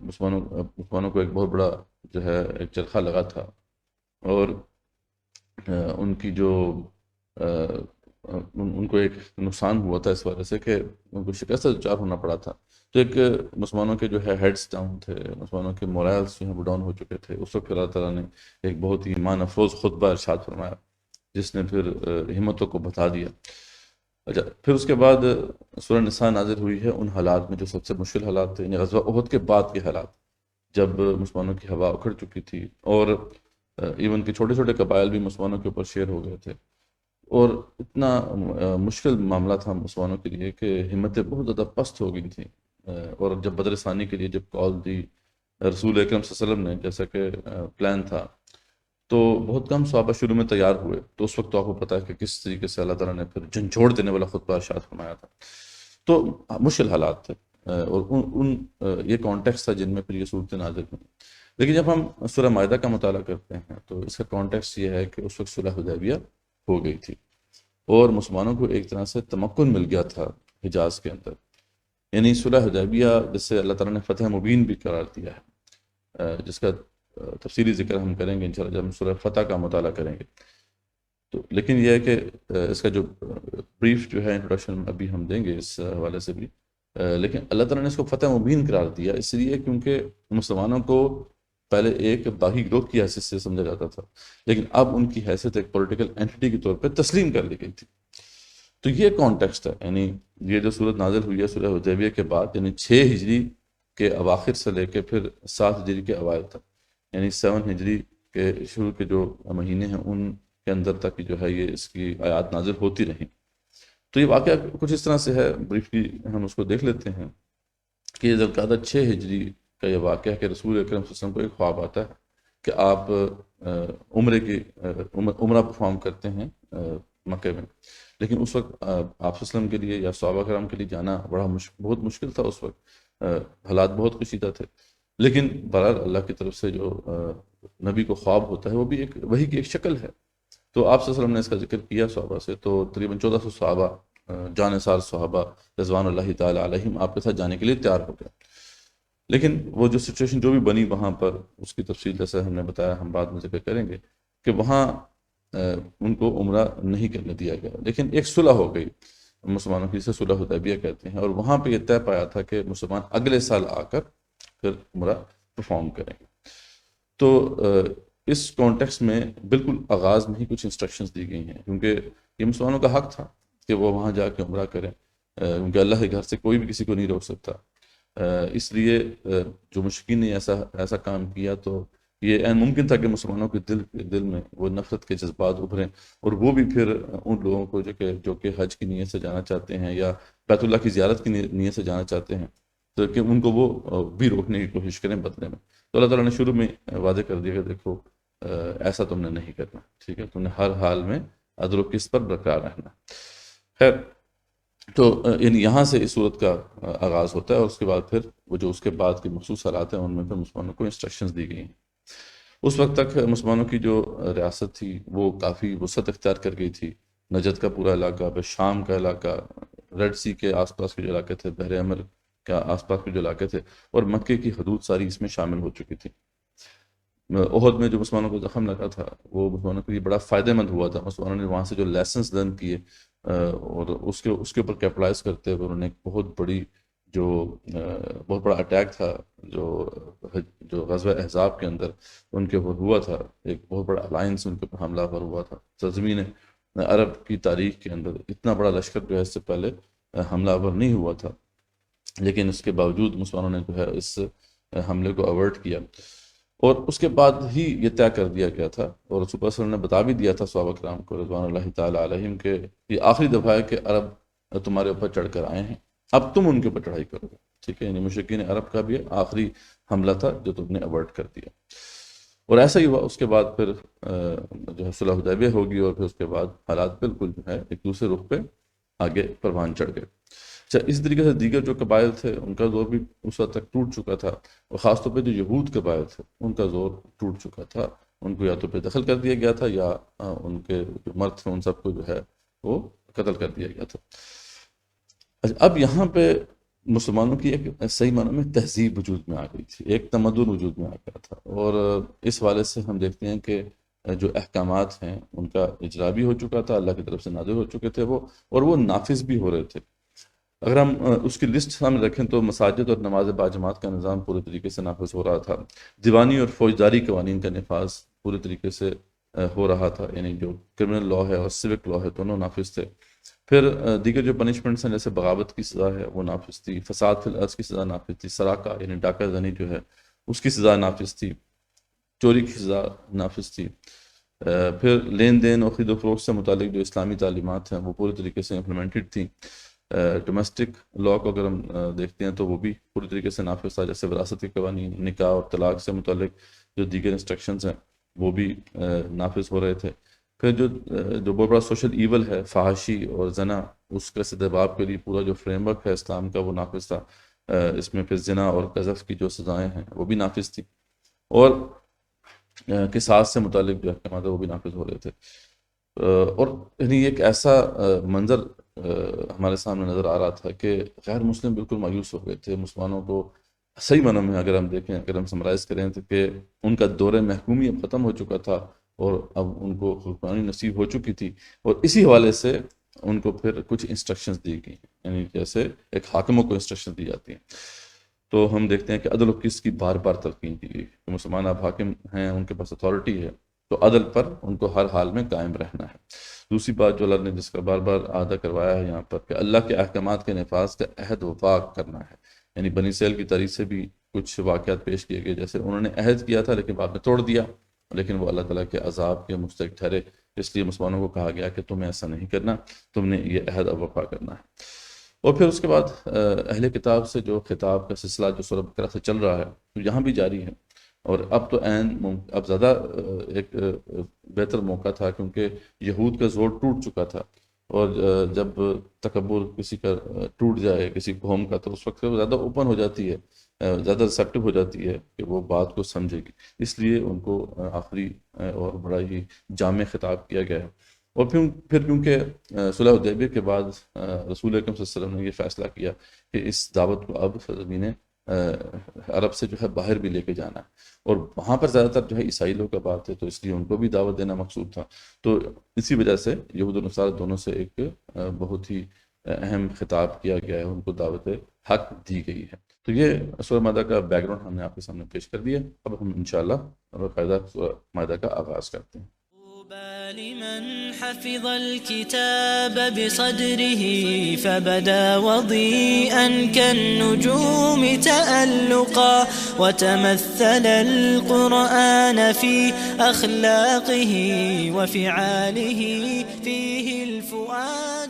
مسلمانوں کو ایک بہت بڑا جو ہے ایک چرخہ لگا تھا، اور ان کی جو ان کو ایک نقصان ہوا تھا اس وجہ سے کہ ان کو شکست سے دچار ہونا پڑا تھا۔ تو ایک مسلمانوں کے جو ہے ہیڈز ڈاؤن تھے، مسلمانوں کے مورائلز جو ہیں وہ ڈاؤن ہو چکے تھے، اس وقت اللہ تعالیٰ نے ایک بہت ہی ایمان افروز خطبہ ارشاد فرمایا جس نے پھر ہمتوں کو بتا دیا۔ اچھا، پھر اس کے بعد سورہ نساء نازل ہوئی ہے ان حالات میں جو سب سے مشکل حالات تھے، یعنی غزوہ احد کے بعد کے حالات، جب مسلمانوں کی ہوا اکھڑ چکی تھی، اور ایون کہ چھوٹے چھوٹے قبائل بھی مسلمانوں کے اوپر شیر ہو گئے تھے، اور اتنا مشکل معاملہ تھا مسلمانوں کے لیے کہ ہمتیں بہت زیادہ پست ہو گئی تھیں۔ اور جب بدر ثانی کے لیے جب کال دی رسول اکرم صلی اللہ علیہ وسلم نے، جیسا کہ پلان تھا، تو بہت کم صحابہ شروع میں تیار ہوئے، تو اس وقت تو آپ کو پتہ ہے کہ کس طریقے سے اللہ تعالیٰ نے پھر جھنجھوڑ دینے والا خطبہ ارشاد فرمایا تھا۔ تو مشکل حالات تھے، اور یہ کانٹیکس تھا جن میں پھر یہ صورتیں نازل ہوئیں۔ لیکن جب ہم سورہ مائدہ کا مطالعہ کرتے ہیں تو اس کا کانٹیکس یہ ہے کہ اس وقت صلح حدیبیہ ہو گئی تھی، اور مسلمانوں کو ایک طرح سے تمکن مل گیا تھا حجاز کے اندر، یعنی صلح حدیبیہ جسے اللہ تعالیٰ نے فتح مبین بھی قرار دیا ہے، جس کا تفصیلی ذکر ہم کریں گے انشاءاللہ جب ہم سورہ فتح کا مطالعہ کریں گے۔ تو لیکن یہ ہے کہ اس کا جو بریف جو ہے انٹروڈکشن ابھی ہم دیں گے اس حوالے سے بھی، لیکن اللہ تعالیٰ نے اس کو فتح مبین قرار دیا اس لیے کیونکہ مسلمانوں کو پہلے ایک باغی گروہ کی حیثیت سے سمجھا جاتا تھا، لیکن اب ان کی حیثیت ایک پولیٹیکل اینٹی کے طور پہ تسلیم کر لی گئی تھی۔ تو یہ کانٹیکسٹ ہے، یعنی یہ جو صورت نازل ہوئی ہے صلح حدیبیہ کے بعد، یعنی 6 ہجری کے اواخر سے لے کے پھر 7 ہجری کے اوائل تک، یعنی 7 ہجری کے شروع کے جو مہینے ہیں ان کے اندر تک جو ہے یہ اس کی آیات نازل ہوتی رہیں۔ تو یہ واقعہ کچھ اس طرح سے ہے، بریفلی ہم اس کو دیکھ لیتے ہیں کہ ذوالقعدہ 6 ہجری کا یہ واقعہ ہے کہ رسول اکرم صلی اللہ علیہ وسلم کو ایک خواب آتا ہے کہ آپ عمرہ پرفارم کرتے ہیں مکہ میں، لیکن اس وقت آپ صلی اللہ علیہ وسلم کے لیے یا صحابہ کرام کے لیے جانا بہت مشکل تھا، اس وقت حالات بہت کشیدہ تھے، لیکن بہرحال اللہ کی طرف سے جو نبی کو خواب ہوتا ہے وہ بھی ایک وحی کی ایک شکل ہے۔ تو آپ صلی اللہ علیہ وسلم نے اس کا ذکر کیا صحابہ سے، تو تقریباً 1400 صحابہ جانثار صحابہ رضوان اللہ تعالی علیہم آپ کے ساتھ جانے کے لیے تیار ہو گئے، لیکن وہ جو سچویشن جو بھی بنی وہاں پر اس کی تفصیل جیسے ہم نے بتایا ہم بعد میں ذکر کریں گے کہ وہاں ان کو عمرہ نہیں کرنے دیا گیا، لیکن ایک صلح ہو گئی مسلمانوں کی، جسے صلح حدیبیہ کہتے ہیں، اور وہاں پہ یہ طے پایا تھا کہ مسلمان اگلے سال آ کر پھر عمرہ پرفارم کریں گے۔ تو اس کانٹیکس میں بالکل آغاز میں ہی کچھ انسٹرکشنز دی گئی ہیں، کیونکہ یہ مسلمانوں کا حق تھا کہ وہ وہاں جا کے عمرہ کریں، کیونکہ اللہ کے گھر سے کوئی بھی کسی کو نہیں روک سکتا، اس لیے جو مشرکین نے ایسا کام کیا تو یہ عین ممکن تھا کہ مسلمانوں کے دل میں وہ نفرت کے جذبات ابھریں، اور وہ بھی پھر ان لوگوں کو جو کہ حج کی نیت سے جانا چاہتے ہیں یا بیت اللہ کی زیارت کی نیت سے جانا چاہتے ہیں، تو کہ ان کو وہ بھی روکنے کی کوشش کریں بدلے میں۔ تو اللہ تعالیٰ نے شروع میں واضح کر دیا کہ دیکھو ایسا تم نے نہیں کرنا، ٹھیک ہے، تم نے ہر حال میں عدل و قسط پر برقرار رہنا۔ خیر، تو یعنی یہاں سے اس صورت کا آغاز ہوتا ہے، اور اس کے بعد پھر وہ جو اس کے بعد کے مخصوص حالات ہیں ان میں پھر مسلمانوں کو انسٹرکشنز دی گئی ہیں۔ اس وقت تک مسلمانوں کی جو ریاست تھی وہ کافی وسعت اختیار کر گئی تھی، نجد کا پورا علاقہ، پھر شام کا علاقہ، ریڈ سی کے آس پاس کے جو علاقے تھے، بحر احمر کے آس پاس کے جو علاقے تھے، اور مکے کی حدود ساری اس میں شامل ہو چکی تھی۔ احد میں جو مسلمانوں کو زخم لگا تھا وہ مسلمانوں کے لیے بڑا فائدہ مند ہوا تھا، مسلمانوں نے وہاں سے جو لیسنز لرن کیے اور اس کے اوپر کیپٹلائز کرتے ہوئے انہوں نے ایک بہت بڑا اٹیک تھا جو غزوہ احزاب کے اندر ان کے اوپر ہوا تھا، ایک بہت بڑا الائنس ان کے اوپر حملہ آور ہوا تھا۔ سرزمین عرب کی تاریخ کے اندر اتنا بڑا لشکر جو ہے اس سے پہلے حملہ آور نہیں ہوا تھا، لیکن اس کے باوجود مسلمانوں نے جو ہے اس حملے کو اوائڈ کیا، اور اس کے بعد ہی یہ طے کر دیا گیا تھا، اور رسول اللہ صلی اللہ علیہ وسلم نے بتا بھی دیا تھا صحابہ کرام کو رضوان اللہ تعالی علیہم کہ یہ آخری دفعہ ہے کہ عرب تمہارے اوپر چڑھ کر آئے ہیں، اب تم ان کے اوپر چڑھائی کرو گے، ٹھیک ہے، یعنی مشرکین عرب کا بھی آخری حملہ تھا جو تم نے اوائڈ کر دیا۔ اور ایسا ہی ہوا. اس کے بعد پھر جو ہے صلح حدیبیہ ہوگی اور پھر اس کے بعد حالات بالکل جو ہے ایک دوسرے رخ پہ آگے پروان چڑھ گئے. اچھا اسی طریقے سے دیگر جو قبائل تھے ان کا زور بھی اس وقت تک ٹوٹ چکا تھا، اور خاص طور پہ جو یہود قبائل تھے ان کا زور ٹوٹ چکا تھا. ان کو یا تو بے دخل کر دیا گیا تھا یا ان کے جو مرد تھے ان سب کو جو ہے وہ قتل کر دیا گیا تھا. اب یہاں پہ مسلمانوں کی ایک صحیح معنی میں تہذیب وجود میں آ گئی تھی، ایک تمدن وجود میں آ گیا تھا، اور اس حوالے سے ہم دیکھتے ہیں کہ جو احکامات ہیں ان کا اجرا بھی ہو چکا تھا، اللہ کی طرف سے نازل ہو چکے تھے وہ، اور وہ نافذ بھی ہو رہے تھے. اگر ہم اس کی لسٹ سامنے رکھیں تو مساجد اور نماز باجماعت کا نظام پورے طریقے سے نافذ ہو رہا تھا، دیوانی اور فوجداری قوانین کا نفاذ پورے طریقے سے ہو رہا تھا، یعنی جو کرمنل لا ہے اور سیوک لا ہے دونوں نافذ تھے. پھر دیگر جو پنشمنٹس ہیں جیسے بغاوت کی سزا ہے وہ نافذ تھی، فساد فی الارض کی سزا نافذ تھی، سراقہ یعنی ڈاکہ زنی جو ہے اس کی سزا نافذ تھی، چوری کی سزا نافذ تھی. پھر لین دین اور خرید و فروخت سے متعلق جو اسلامی تعلیمات ہیں وہ پورے طریقے سے امپلیمنٹڈ تھیں. ڈومیسٹک لا کو اگر ہم دیکھتے ہیں تو وہ بھی پوری طریقے سے نافذ تھا، جیسے وراثت کے قوانین، نکاح اور طلاق سے متعلق جو دیگر انسٹرکشنز ہیں وہ بھی نافذ ہو رہے تھے. پھر جو بہت بڑا سوشل ایول ہے فحاشی اور زنا، اس کا استحباب کے لیے پورا جو فریم ورک ہے اسلام کا وہ نافذ تھا. اس میں پھر زنا اور قذف کی جو سزائیں ہیں وہ بھی نافذ تھی، اور قصاص سے متعلق جو احکامات ہیں وہ بھی نافذ ہو رہے تھے. اور یعنی ایک ایسا منظر ہمارے سامنے نظر آ رہا تھا کہ غیر مسلم بالکل مایوس ہو گئے تھے. مسلمانوں کو صحیح معنوں میں اگر ہم دیکھیں، اگر ہم سمرائز کریں تو کہ ان کا دور محکومی اب ختم ہو چکا تھا اور اب ان کو حکمرانی نصیب ہو چکی تھی، اور اسی حوالے سے ان کو پھر کچھ انسٹرکشنز دی گئی، یعنی جیسے ایک حاکموں کو انسٹرکشن دی جاتی ہیں. تو ہم دیکھتے ہیں کہ عدل و قسط کی بار بار تلقین کی گئی کہ مسلمان اب حاکم ہیں، ان کے پاس اتھارٹی ہے تو عدل پر ان کو ہر حال میں قائم رہنا ہے. دوسری بات جو اللہ نے جس کا بار بار اعادہ کروایا ہے یہاں پر کہ اللہ کے احکامات کے نفاذ کا عہد وفا کرنا ہے. یعنی بنی اسرائیل کی تاریخ سے بھی کچھ واقعات پیش کیے گئے، جیسے انہوں نے عہد کیا تھا لیکن بعد میں توڑ دیا، لیکن وہ اللہ تعالیٰ کے عذاب کے مستحق ٹھہرے. اس لیے مسلمانوں کو کہا گیا کہ تمہیں ایسا نہیں کرنا، تم نے یہ عہد وفا کرنا ہے. اور پھر اس کے بعد اہل کتاب سے جو خطاب کا سلسلہ جو سورہ بقرہ سے چل رہا ہے تو یہاں بھی جاری ہے. اور اب تو اب زیادہ ایک بہتر موقع تھا کیونکہ یہود کا زور ٹوٹ چکا تھا، اور جب تکبر کسی کا ٹوٹ جائے کسی قوم کا تو اس وقت وہ زیادہ اوپن ہو جاتی ہے، زیادہ ریسیپٹیو ہو جاتی ہے کہ وہ بات کو سمجھے گی. اس لیے ان کو آخری اور بڑا ہی جامع خطاب کیا گیا ہے. اور پھر کیونکہ صلح حدیبیہ کے بعد رسول اکرم صلی اللہ علیہ وسلم نے یہ فیصلہ کیا کہ اس دعوت کو اب سرزمین عرب سے جو ہے باہر بھی لے کے جانا ہے، اور وہاں پر زیادہ تر جو ہے عیسائی لوگ کا بات ہے تو اس لیے ان کو بھی دعوت دینا مقصود تھا. تو اسی وجہ سے یہود و نصارہ دونوں سے ایک بہت ہی اہم خطاب کیا گیا ہے، ان کو دعوت حق دی گئی ہے. تو یہ سورہ مائدہ کا بیک گراؤنڈ ہم نے آپ کے سامنے پیش کر دیا. اب ہم انشاءاللہ باقاعدہ سورہ مائدہ کا آغاز کرتے ہیں. لمن حفظ الكتاب بصدره فبدا وضيئا كالنجوم تألقا وتمثل القرآن في أخلاقه وفعاله فيه الفؤاد